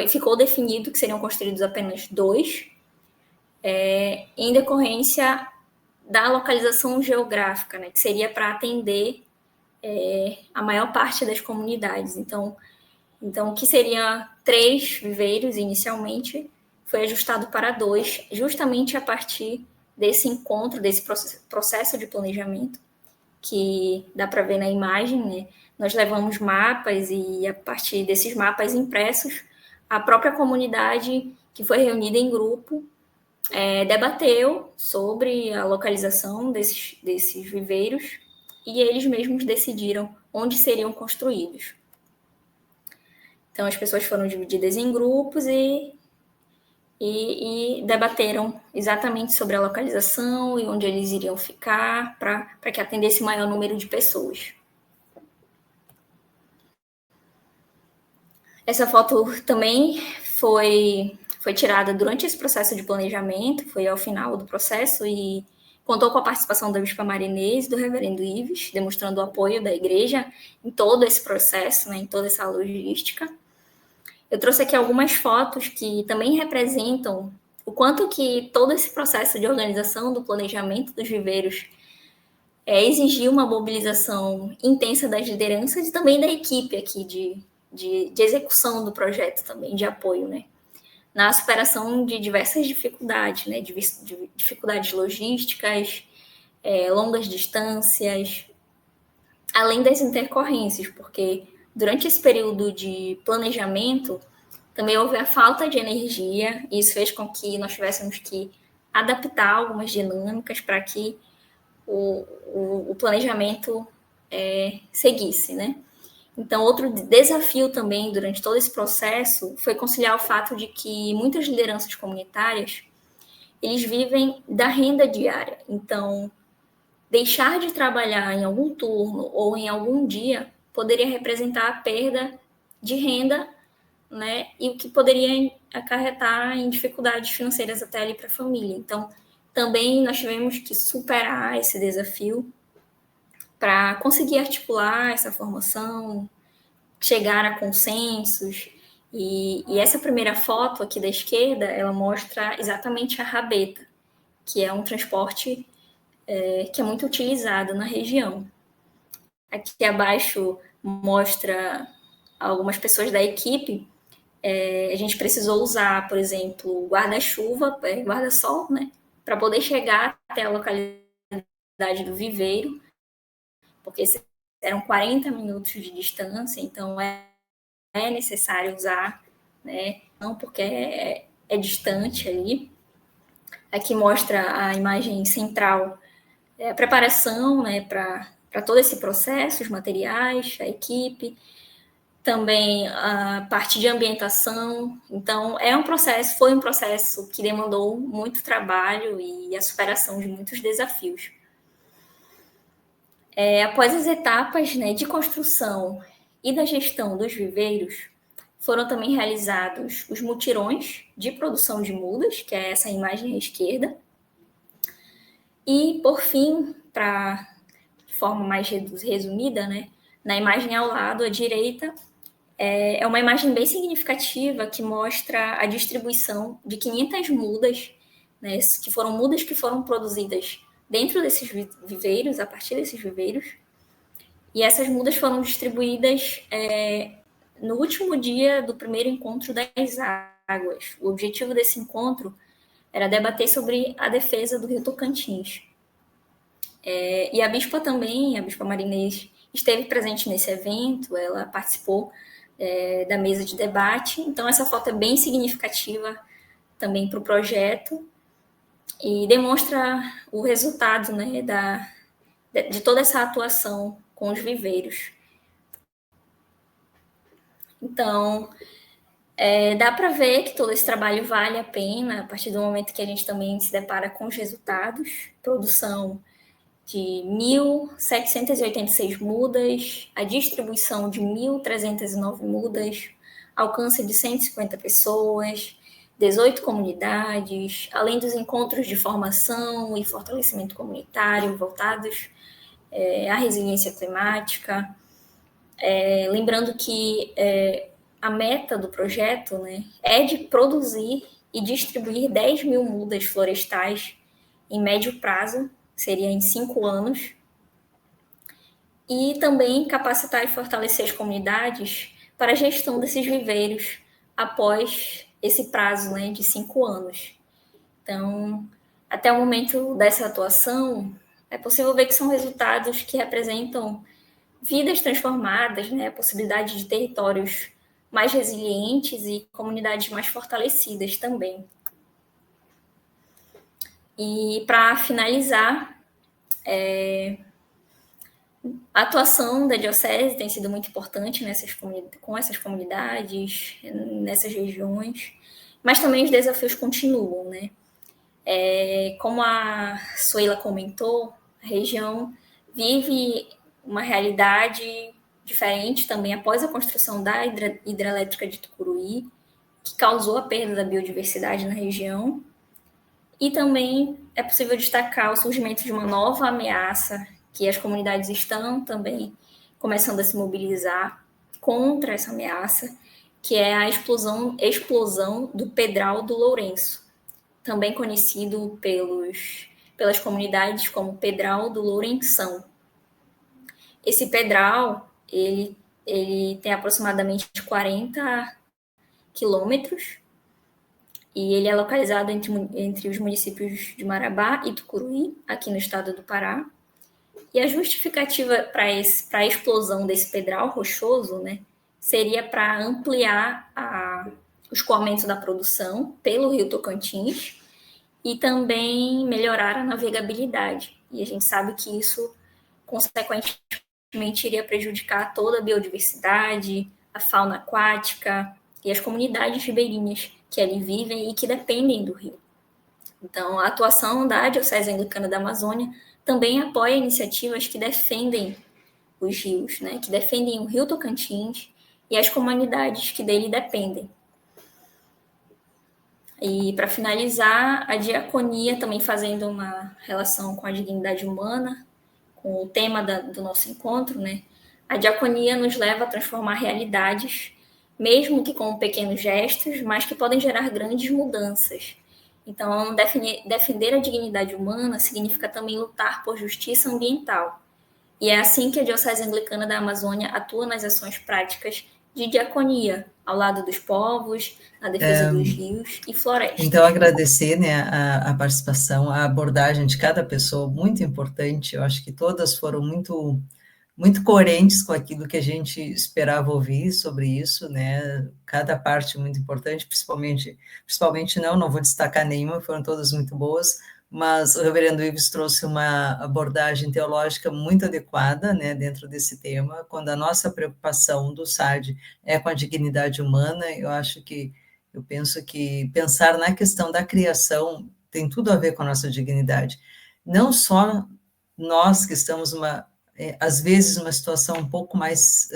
[SPEAKER 4] ficou definido que seriam construídos apenas 2, em decorrência da localização geográfica, né, que seria para atender a maior parte das comunidades. Então, o que seria 3 viveiros inicialmente foi ajustado para 2, justamente a partir desse encontro, desse processo de planejamento, que dá para ver na imagem, né? Nós levamos mapas e, a partir desses mapas impressos, a própria comunidade que foi reunida em grupo debateu sobre a localização desses viveiros e eles mesmos decidiram onde seriam construídos. Então, as pessoas foram divididas em grupos e debateram exatamente sobre a localização e onde eles iriam ficar para que atendesse o maior número de pessoas. Essa foto também foi tirada durante esse processo de planejamento, foi ao final do processo e contou com a participação da Bispa Marinês e do Reverendo Ives, demonstrando o apoio da igreja em todo esse processo, né, em toda essa logística. Eu trouxe aqui algumas fotos que também representam o quanto que todo esse processo de organização do planejamento dos viveiros exigiu uma mobilização intensa das lideranças e também da equipe aqui de execução do projeto também, de apoio, né? Na superação de diversas dificuldades, né? De dificuldades logísticas, longas distâncias, além das intercorrências, porque durante esse período de planejamento, também houve a falta de energia, e isso fez com que nós tivéssemos que adaptar algumas dinâmicas para que o planejamento seguisse, né? Então, outro desafio também durante todo esse processo foi conciliar o fato de que muitas lideranças comunitárias, eles vivem da renda diária. Então, deixar de trabalhar em algum turno ou em algum dia poderia representar a perda de renda, né, e o que poderia acarretar em dificuldades financeiras até ali para a família. Então, também nós tivemos que superar esse desafio para conseguir articular essa formação, chegar a consensos. E essa primeira foto aqui da esquerda, ela mostra exatamente a rabeta, que é um transporte que é muito utilizado na região. Aqui abaixo mostra algumas pessoas da equipe. A gente precisou usar, por exemplo, guarda-chuva, guarda-sol, né, para poder chegar até a localidade do viveiro, porque eram 40 minutos de distância, então é necessário usar, né, não porque é distante ali. Aqui mostra a imagem central, a preparação, né, para para todo esse processo, os materiais, a equipe, também a parte de ambientação. Então, foi um processo que demandou muito trabalho e a superação de muitos desafios. Após as etapas, né, de construção e da gestão dos viveiros, foram também realizados os mutirões de produção de mudas, que é essa imagem à esquerda. E, por fim, de forma mais resumida, né, na imagem ao lado, à direita, é uma imagem bem significativa que mostra a distribuição de 500 mudas, né, que foram produzidas dentro desses viveiros, a partir desses viveiros. E essas mudas foram distribuídas no último dia do primeiro encontro das águas. O objetivo desse encontro era debater sobre a defesa do Rio Tocantins. E a Bispa Marinês, esteve presente nesse evento, ela participou da mesa de debate. Então, essa foto é bem significativa também para o projeto e demonstra o resultado, né, de toda essa atuação com os viveiros. Então, dá para ver que todo esse trabalho vale a pena a partir do momento que a gente também se depara com os resultados. Produção de 1.786 mudas, a distribuição de 1.309 mudas, alcance de 150 pessoas, 18 comunidades, além dos encontros de formação e fortalecimento comunitário voltados à resiliência climática. Lembrando que a meta do projeto, né, é de produzir e distribuir 10 mil mudas florestais em médio prazo, seria em 5 anos, e também capacitar e fortalecer as comunidades para a gestão desses viveiros após esse prazo, né, de 5 anos. Então, até o momento dessa atuação, é possível ver que são resultados que representam vidas transformadas, né, a possibilidade de territórios mais resilientes e comunidades mais fortalecidas também. E, para finalizar, a atuação da Diocese tem sido muito importante com essas comunidades, nessas regiões, mas também os desafios continuam, né? Como a Suela comentou, a região vive uma realidade diferente também após a construção da hidrelétrica de Tucuruí, que causou a perda da biodiversidade na região. E também é possível destacar o surgimento de uma nova ameaça, que as comunidades estão também começando a se mobilizar contra essa ameaça, que é a explosão do Pedral do Lourenço, também conhecido pelas comunidades como Pedral do Lourenção. Esse pedral, ele tem aproximadamente 40 quilômetros, e ele é localizado entre os municípios de Marabá e Tucuruí, aqui no estado do Pará. E a justificativa para a explosão desse pedral rochoso, né, seria para ampliar o escoamento da produção pelo Rio Tocantins e também melhorar a navegabilidade. E a gente sabe que isso, consequentemente, iria prejudicar toda a biodiversidade, a fauna aquática e as comunidades ribeirinhas que ali vivem e que dependem do rio. Então, a atuação da Diocese Anglicana da Amazônia também apoia iniciativas que defendem os rios, né, que defendem o Rio Tocantins e as comunidades que dele dependem. E, para finalizar, a diaconia também fazendo uma relação com a dignidade humana, com o tema do nosso encontro, né? A diaconia nos leva a transformar realidades, mesmo que com pequenos gestos, mas que podem gerar grandes mudanças. Então, defender a dignidade humana significa também lutar por justiça ambiental. E é assim que a Diocese Anglicana da Amazônia atua nas ações práticas de diaconia, ao lado dos povos, na defesa dos rios e florestas.
[SPEAKER 5] Então, agradecer, né, a participação, a abordagem de cada pessoa, muito importante. Eu acho que todas foram muito coerentes com aquilo que a gente esperava ouvir sobre isso, né? Cada parte muito importante, principalmente não vou destacar nenhuma, foram todas muito boas, mas o reverendo Ives trouxe uma abordagem teológica muito adequada, né, dentro desse tema, quando a nossa preocupação do SAD é com a dignidade humana. Eu penso que pensar na questão da criação tem tudo a ver com a nossa dignidade. Não só nós que estamos, às vezes, uma situação um pouco mais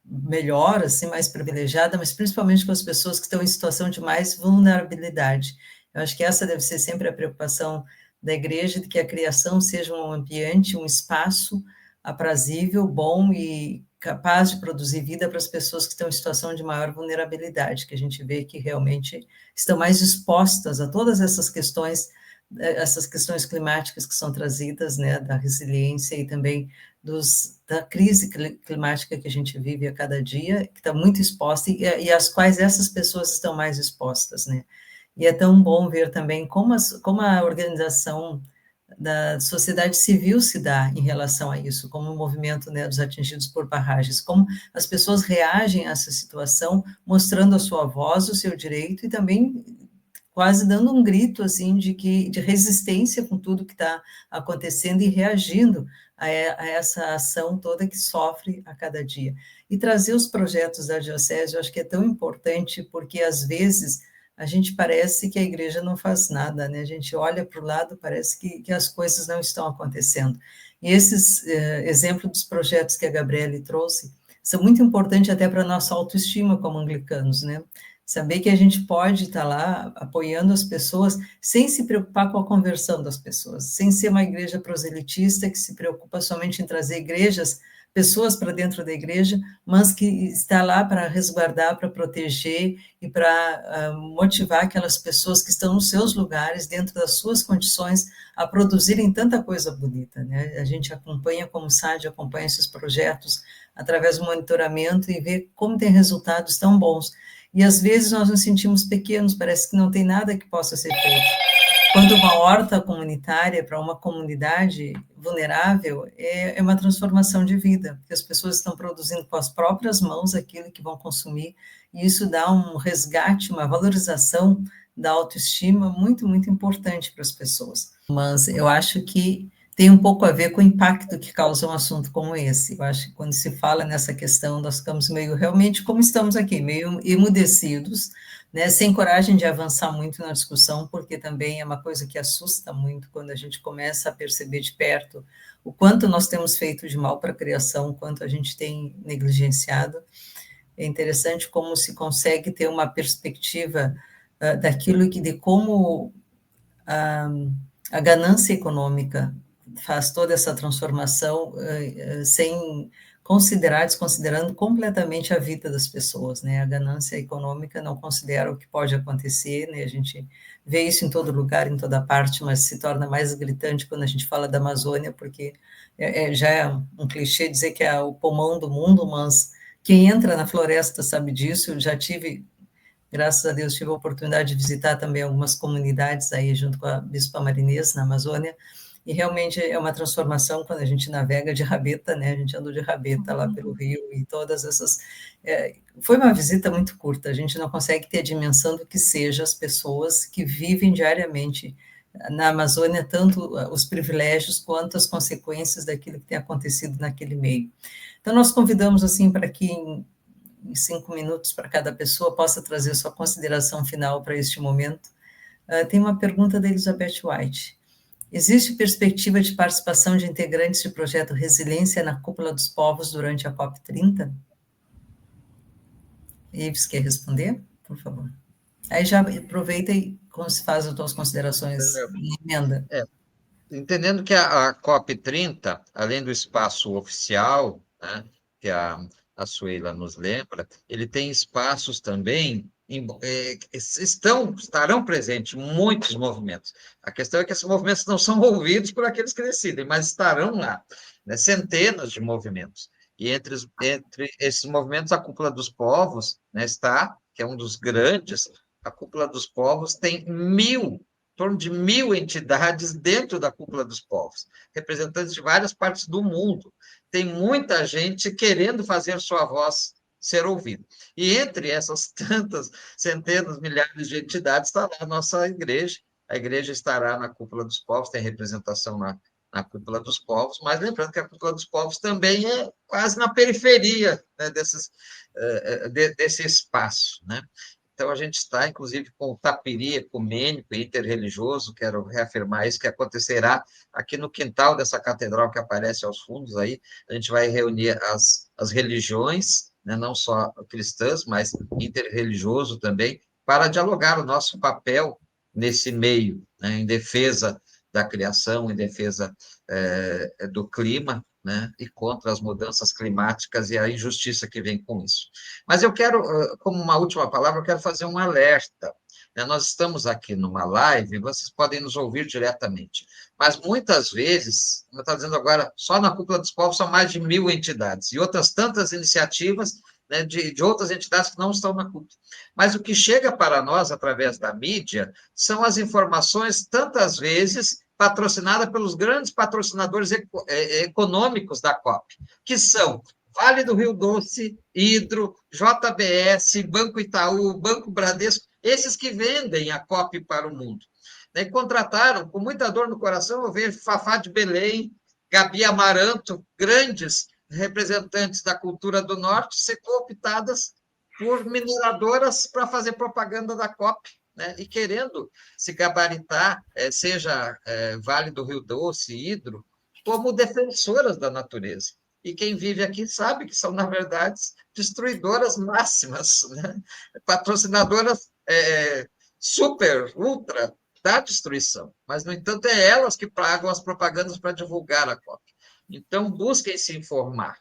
[SPEAKER 5] melhor, assim, mais privilegiada, mas principalmente com as pessoas que estão em situação de mais vulnerabilidade. Eu acho que essa deve ser sempre a preocupação da igreja, de que a criação seja um ambiente, um espaço aprazível, bom e capaz de produzir vida para as pessoas que estão em situação de maior vulnerabilidade, que a gente vê que realmente estão mais expostas a todas essas questões climáticas que são trazidas, né, da resiliência e também da crise climática que a gente vive a cada dia, que está muito exposta, e às quais essas pessoas estão mais expostas, né? E é tão bom ver também como a organização da sociedade civil se dá em relação a isso, como o movimento, né, dos atingidos por barragens, como as pessoas reagem a essa situação, mostrando a sua voz, o seu direito, e também quase dando um grito, assim, de resistência com tudo que está acontecendo e reagindo a essa ação toda que sofre a cada dia. E trazer os projetos da Diocese, eu acho que é tão importante, porque, às vezes, a gente parece que a igreja não faz nada, né? A gente olha para o lado, parece que as coisas não estão acontecendo. E esses exemplos dos projetos que a Gabriele trouxe são muito importantes até para a nossa autoestima como anglicanos, né? Saber que a gente pode estar lá apoiando as pessoas sem se preocupar com a conversão das pessoas, sem ser uma igreja proselitista que se preocupa somente em trazer pessoas para dentro da igreja, mas que está lá para resguardar, para proteger e para motivar aquelas pessoas que estão nos seus lugares, dentro das suas condições, a produzirem tanta coisa bonita, né? A gente acompanha, como SAD, acompanha esses projetos através do monitoramento e vê como tem resultados tão bons. E, às vezes, nós nos sentimos pequenos, parece que não tem nada que possa ser feito. Quando uma horta comunitária para uma comunidade vulnerável é uma transformação de vida, porque as pessoas estão produzindo com as próprias mãos aquilo que vão consumir, e isso dá um resgate, uma valorização da autoestima muito, muito importante para as pessoas. Mas eu acho que tem um pouco a ver com o impacto que causa um assunto como esse. Eu acho que quando se fala nessa questão, nós ficamos meio, realmente, como estamos aqui, meio emudecidos, né, sem coragem de avançar muito na discussão, porque também é uma coisa que assusta muito quando a gente começa a perceber de perto o quanto nós temos feito de mal para a criação, o quanto a gente tem negligenciado. É interessante como se consegue ter uma perspectiva daquilo de como a ganância econômica faz toda essa transformação sem desconsiderando completamente a vida das pessoas, né? A ganância econômica não considera o que pode acontecer, né? A gente vê isso em todo lugar, em toda parte, mas se torna mais gritante quando a gente fala da Amazônia, porque já é um clichê dizer que é o pulmão do mundo, mas quem entra na floresta sabe disso. Eu já tive, graças a Deus, tive a oportunidade de visitar também algumas comunidades aí junto com a Bispa Marinês, na Amazônia, e realmente é uma transformação quando a gente navega de rabeta, né? A gente andou de rabeta lá pelo rio e todas essas... foi uma visita muito curta, a gente não consegue ter a dimensão do que seja as pessoas que vivem diariamente na Amazônia, tanto os privilégios quanto as consequências daquilo que tem acontecido naquele meio. Então, nós convidamos, assim, para que em 5 minutos para cada pessoa possa trazer sua consideração final para este momento. Tem uma pergunta da Elizabeth White. Existe perspectiva de participação de integrantes do projeto Resiliência na Cúpula dos Povos durante a COP30? Ives, quer responder? Por favor. Aí já aproveita e se faz as tuas considerações em emenda.
[SPEAKER 2] Entendendo que a COP30, além do espaço oficial, né, que a Suela nos lembra, ele tem espaços também, estarão presentes muitos movimentos. A questão é que esses movimentos não são ouvidos por aqueles que decidem, mas estarão lá, né, centenas de movimentos. E entre esses movimentos, a Cúpula dos Povos, né, que é um dos grandes. A Cúpula dos Povos tem em torno de 1.000 entidades dentro da Cúpula dos Povos, representantes de várias partes do mundo. Tem muita gente querendo fazer sua voz ser ouvida. E entre essas tantas centenas, milhares de entidades, está lá a nossa igreja, a igreja estará na Cúpula dos Povos, tem representação na Cúpula dos Povos, mas lembrando que a Cúpula dos Povos também é quase na periferia, né, desse espaço, né? Então, a gente está, inclusive, com o tapiri ecumênico e interreligioso, quero reafirmar isso, que acontecerá aqui no quintal dessa catedral que aparece aos fundos aí. A gente vai reunir as religiões, né, não só cristãs, mas interreligioso também, para dialogar o nosso papel nesse meio, né, em defesa da criação, em defesa do clima, né, e contra as mudanças climáticas e a injustiça que vem com isso. Mas eu quero, como uma última palavra, eu quero fazer um alerta. Né? Nós estamos aqui numa live, vocês podem nos ouvir diretamente, mas muitas vezes, como eu estou dizendo agora, só na Cúpula dos Povos são mais de 1000 entidades, e outras tantas iniciativas, né, de outras entidades que não estão na Cúpula. Mas o que chega para nós, através da mídia, são as informações, tantas vezes, patrocinada pelos grandes patrocinadores econômicos da COP, que são Vale do Rio Doce, Hidro, JBS, Banco Itaú, Banco Bradesco, esses que vendem a COP para o mundo. E contrataram, com muita dor no coração, eu vejo Fafá de Belém, Gabi Amaranto, grandes representantes da cultura do Norte, ser cooptadas por mineradoras para fazer propaganda da COP. Né, e querendo se gabaritar, seja Vale do Rio Doce, Hidro, como defensoras da natureza. E quem vive aqui sabe que são, na verdade, destruidoras máximas, né? Patrocinadoras super, ultra da destruição. Mas, no entanto, é elas que pagam as propagandas para divulgar a COP. Então, busquem se informar.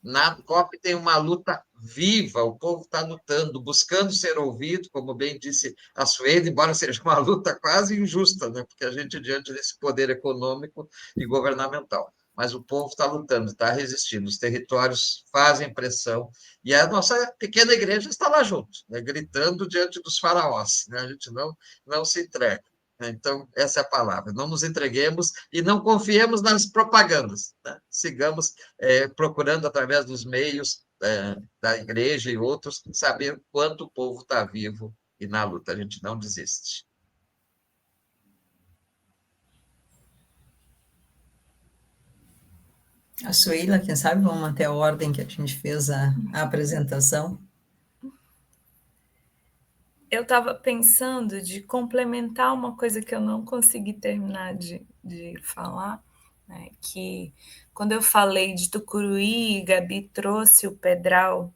[SPEAKER 2] Na COP tem uma luta viva, o povo está lutando, buscando ser ouvido, como bem disse a Suede, embora seja uma luta quase injusta, né? Porque a gente, diante desse poder econômico e governamental, mas o povo está lutando, está resistindo, os territórios fazem pressão, e a nossa pequena igreja está lá junto, né? Gritando diante dos faraós, né? A gente não se entrega. Então, essa é a palavra. Não nos entreguemos e não confiemos nas propagandas. Né? Sigamos procurando, através dos meios da igreja e outros, saber quanto o povo está vivo e na luta. A gente não desiste.
[SPEAKER 5] A Suíla, quem sabe, vamos manter a ordem que a gente fez a apresentação.
[SPEAKER 3] Eu estava pensando de complementar uma coisa que eu não consegui terminar de falar, né, que quando eu falei de Tucuruí, Gabi trouxe o Pedral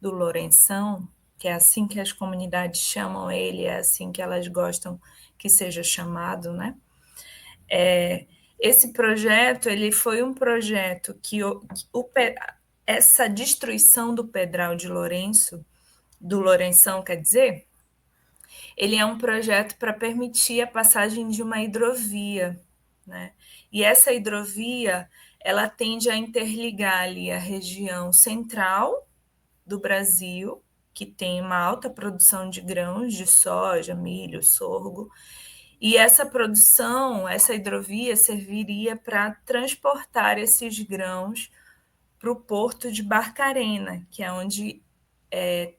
[SPEAKER 3] do Lourenção, que é assim que as comunidades chamam ele, é assim que elas gostam que seja chamado, né? Esse projeto, ele foi um projeto que essa destruição do Pedral de do Lourenção, quer dizer, ele é um projeto para permitir a passagem de uma hidrovia, né? E essa hidrovia, ela tende a interligar ali a região central do Brasil, que tem uma alta produção de grãos, de soja, milho, sorgo, e essa produção, essa hidrovia serviria para transportar esses grãos para o porto de Barcarena, que é onde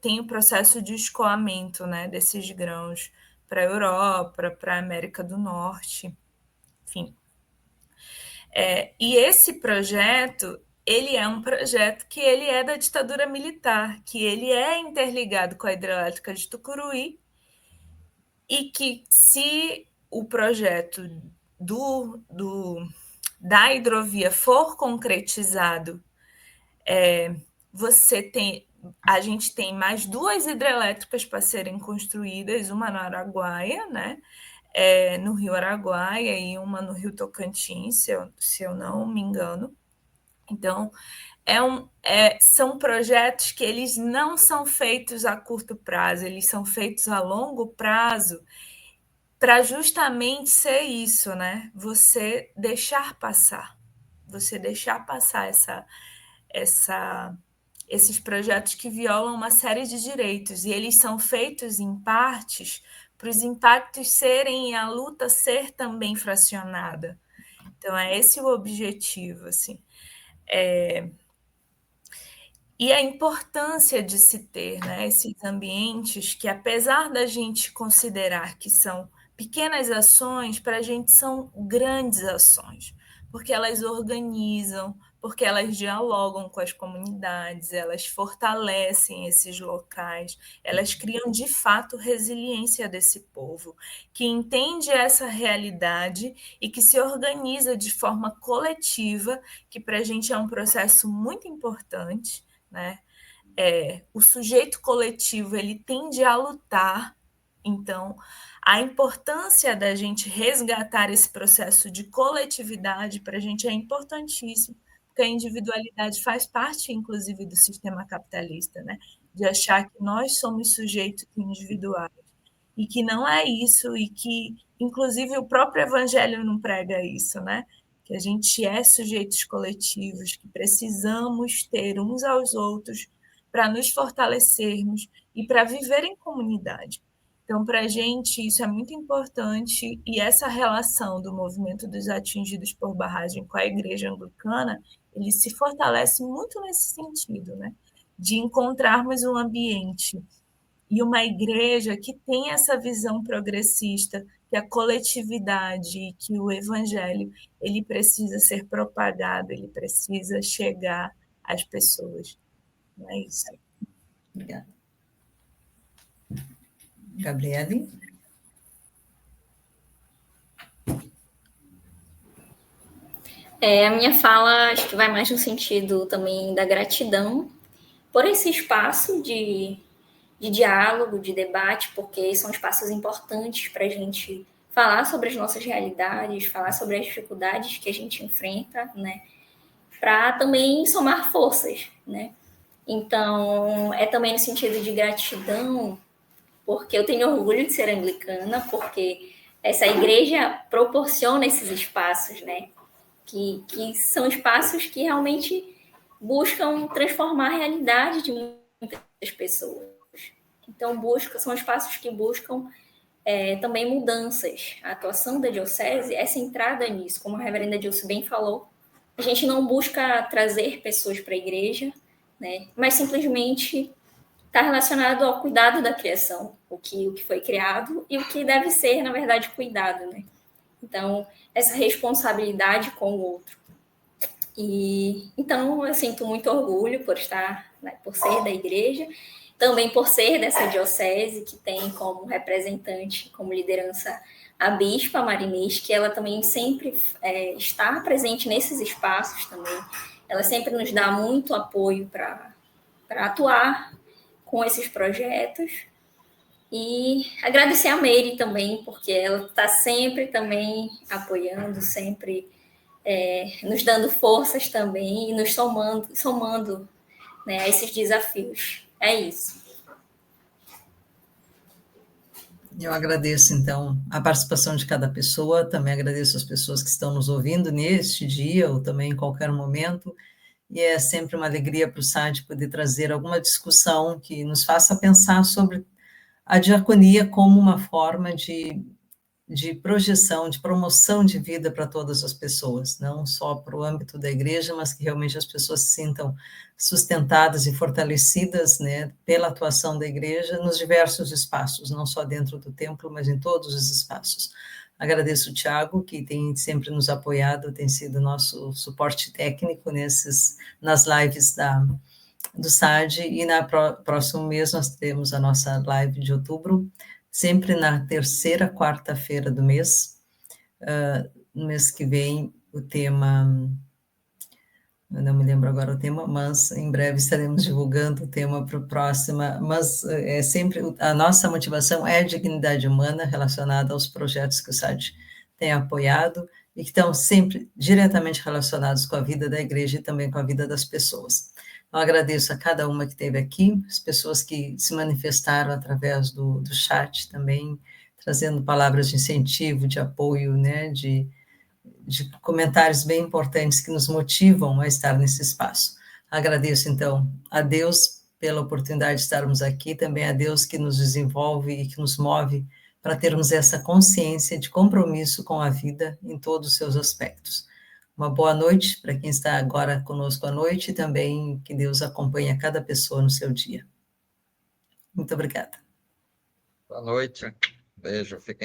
[SPEAKER 3] tem o processo de escoamento, né, desses grãos para a Europa, para a América do Norte, enfim. E esse projeto, ele é um projeto que ele é da ditadura militar, que ele é interligado com a hidrelétrica de Tucuruí, e que se o projeto da hidrovia for concretizado, a gente tem mais 2 hidrelétricas para serem construídas, uma no Araguaia, né? No Rio Araguaia, e uma no Rio Tocantins, se eu não me engano. Então, são projetos que eles não são feitos a curto prazo, eles são feitos a longo prazo, para justamente ser isso, né? Você deixar passar esses projetos que violam uma série de direitos, e eles são feitos em partes para os impactos serem e a luta ser também fracionada. Então, é esse o objetivo, assim. E a importância de se ter, né, esses ambientes que, apesar da gente considerar que são Pequenas ações, para a gente, são grandes ações, porque elas organizam, porque elas dialogam com as comunidades, elas fortalecem esses locais, elas criam, de fato, resiliência desse povo, que entende essa realidade e que se organiza de forma coletiva, que para a gente é um processo muito importante, né? O sujeito coletivo, ele tende a lutar. Então, a importância da gente resgatar esse processo de coletividade para a gente é importantíssimo, porque a individualidade faz parte, inclusive, do sistema capitalista, né? De achar que nós somos sujeitos individuais, e que não é isso, e que, inclusive, o próprio evangelho não prega isso, né? Que a gente é sujeitos coletivos, que precisamos ter uns aos outros para nos fortalecermos e para viver em comunidade. Então, para a gente, isso é muito importante, e essa relação do movimento dos atingidos por barragem com a Igreja Anglicana, ele se fortalece muito nesse sentido, né? De encontrarmos um ambiente e uma igreja que tem essa visão progressista, que a coletividade, que o evangelho, ele precisa ser propagado, ele precisa chegar às pessoas. Não é isso?
[SPEAKER 5] Obrigada. Gabriele?
[SPEAKER 4] A minha fala, acho que vai mais no sentido também da gratidão por esse espaço de diálogo, de debate, porque são espaços importantes para a gente falar sobre as nossas realidades, falar sobre as dificuldades que a gente enfrenta, né? Para também somar forças, né? Então, é também no sentido de gratidão, porque eu tenho orgulho de ser anglicana, porque essa igreja proporciona esses espaços, né? Que são espaços que realmente buscam transformar a realidade de muitas pessoas. Então, são espaços que buscam também mudanças. A atuação da diocese é centrada nisso, como a reverenda Dilce bem falou. A gente não busca trazer pessoas para a igreja, né, mas simplesmente está relacionado ao cuidado da criação, o que foi criado e o que deve ser, na verdade, cuidado, né? Então, essa responsabilidade com o outro. E então eu sinto muito orgulho por estar, né, por ser da igreja, também por ser dessa diocese que tem como representante, como liderança, a bispa Marinês, que ela também sempre está presente nesses espaços também. Ela sempre nos dá muito apoio para atuar com esses projetos. E agradecer a Meire também, porque ela está sempre também apoiando, sempre nos dando forças também e nos somando, né, a esses desafios. É isso.
[SPEAKER 5] Eu agradeço, então, a participação de cada pessoa, também agradeço as pessoas que estão nos ouvindo neste dia ou também em qualquer momento, e é sempre uma alegria para o SAD poder trazer alguma discussão que nos faça pensar sobre a diaconia como uma forma de projeção, de promoção de vida para todas as pessoas, não só para o âmbito da igreja, mas que realmente as pessoas se sintam sustentadas e fortalecidas, né, pela atuação da igreja nos diversos espaços, não só dentro do templo, mas em todos os espaços. Agradeço o Tiago, que tem sempre nos apoiado, tem sido nosso suporte técnico nas lives do SAD, e próximo mês nós teremos a nossa live de outubro, sempre na terceira quarta-feira do mês. No mês que vem, o tema, eu não me lembro agora o tema, mas em breve estaremos divulgando o tema para o próximo, mas é sempre, a nossa motivação é a dignidade humana relacionada aos projetos que o SAD tem apoiado e que estão sempre diretamente relacionados com a vida da igreja e também com a vida das pessoas. Eu agradeço a cada uma que esteve aqui, as pessoas que se manifestaram através do chat também, trazendo palavras de incentivo, de apoio, né, de comentários bem importantes que nos motivam a estar nesse espaço. Agradeço, então, a Deus pela oportunidade de estarmos aqui, também a Deus que nos desenvolve e que nos move para termos essa consciência de compromisso com a vida em todos os seus aspectos. Uma boa noite para quem está agora conosco à noite e também que Deus acompanhe a cada pessoa no seu dia. Muito obrigada.
[SPEAKER 2] Boa noite. Beijo. Fiquem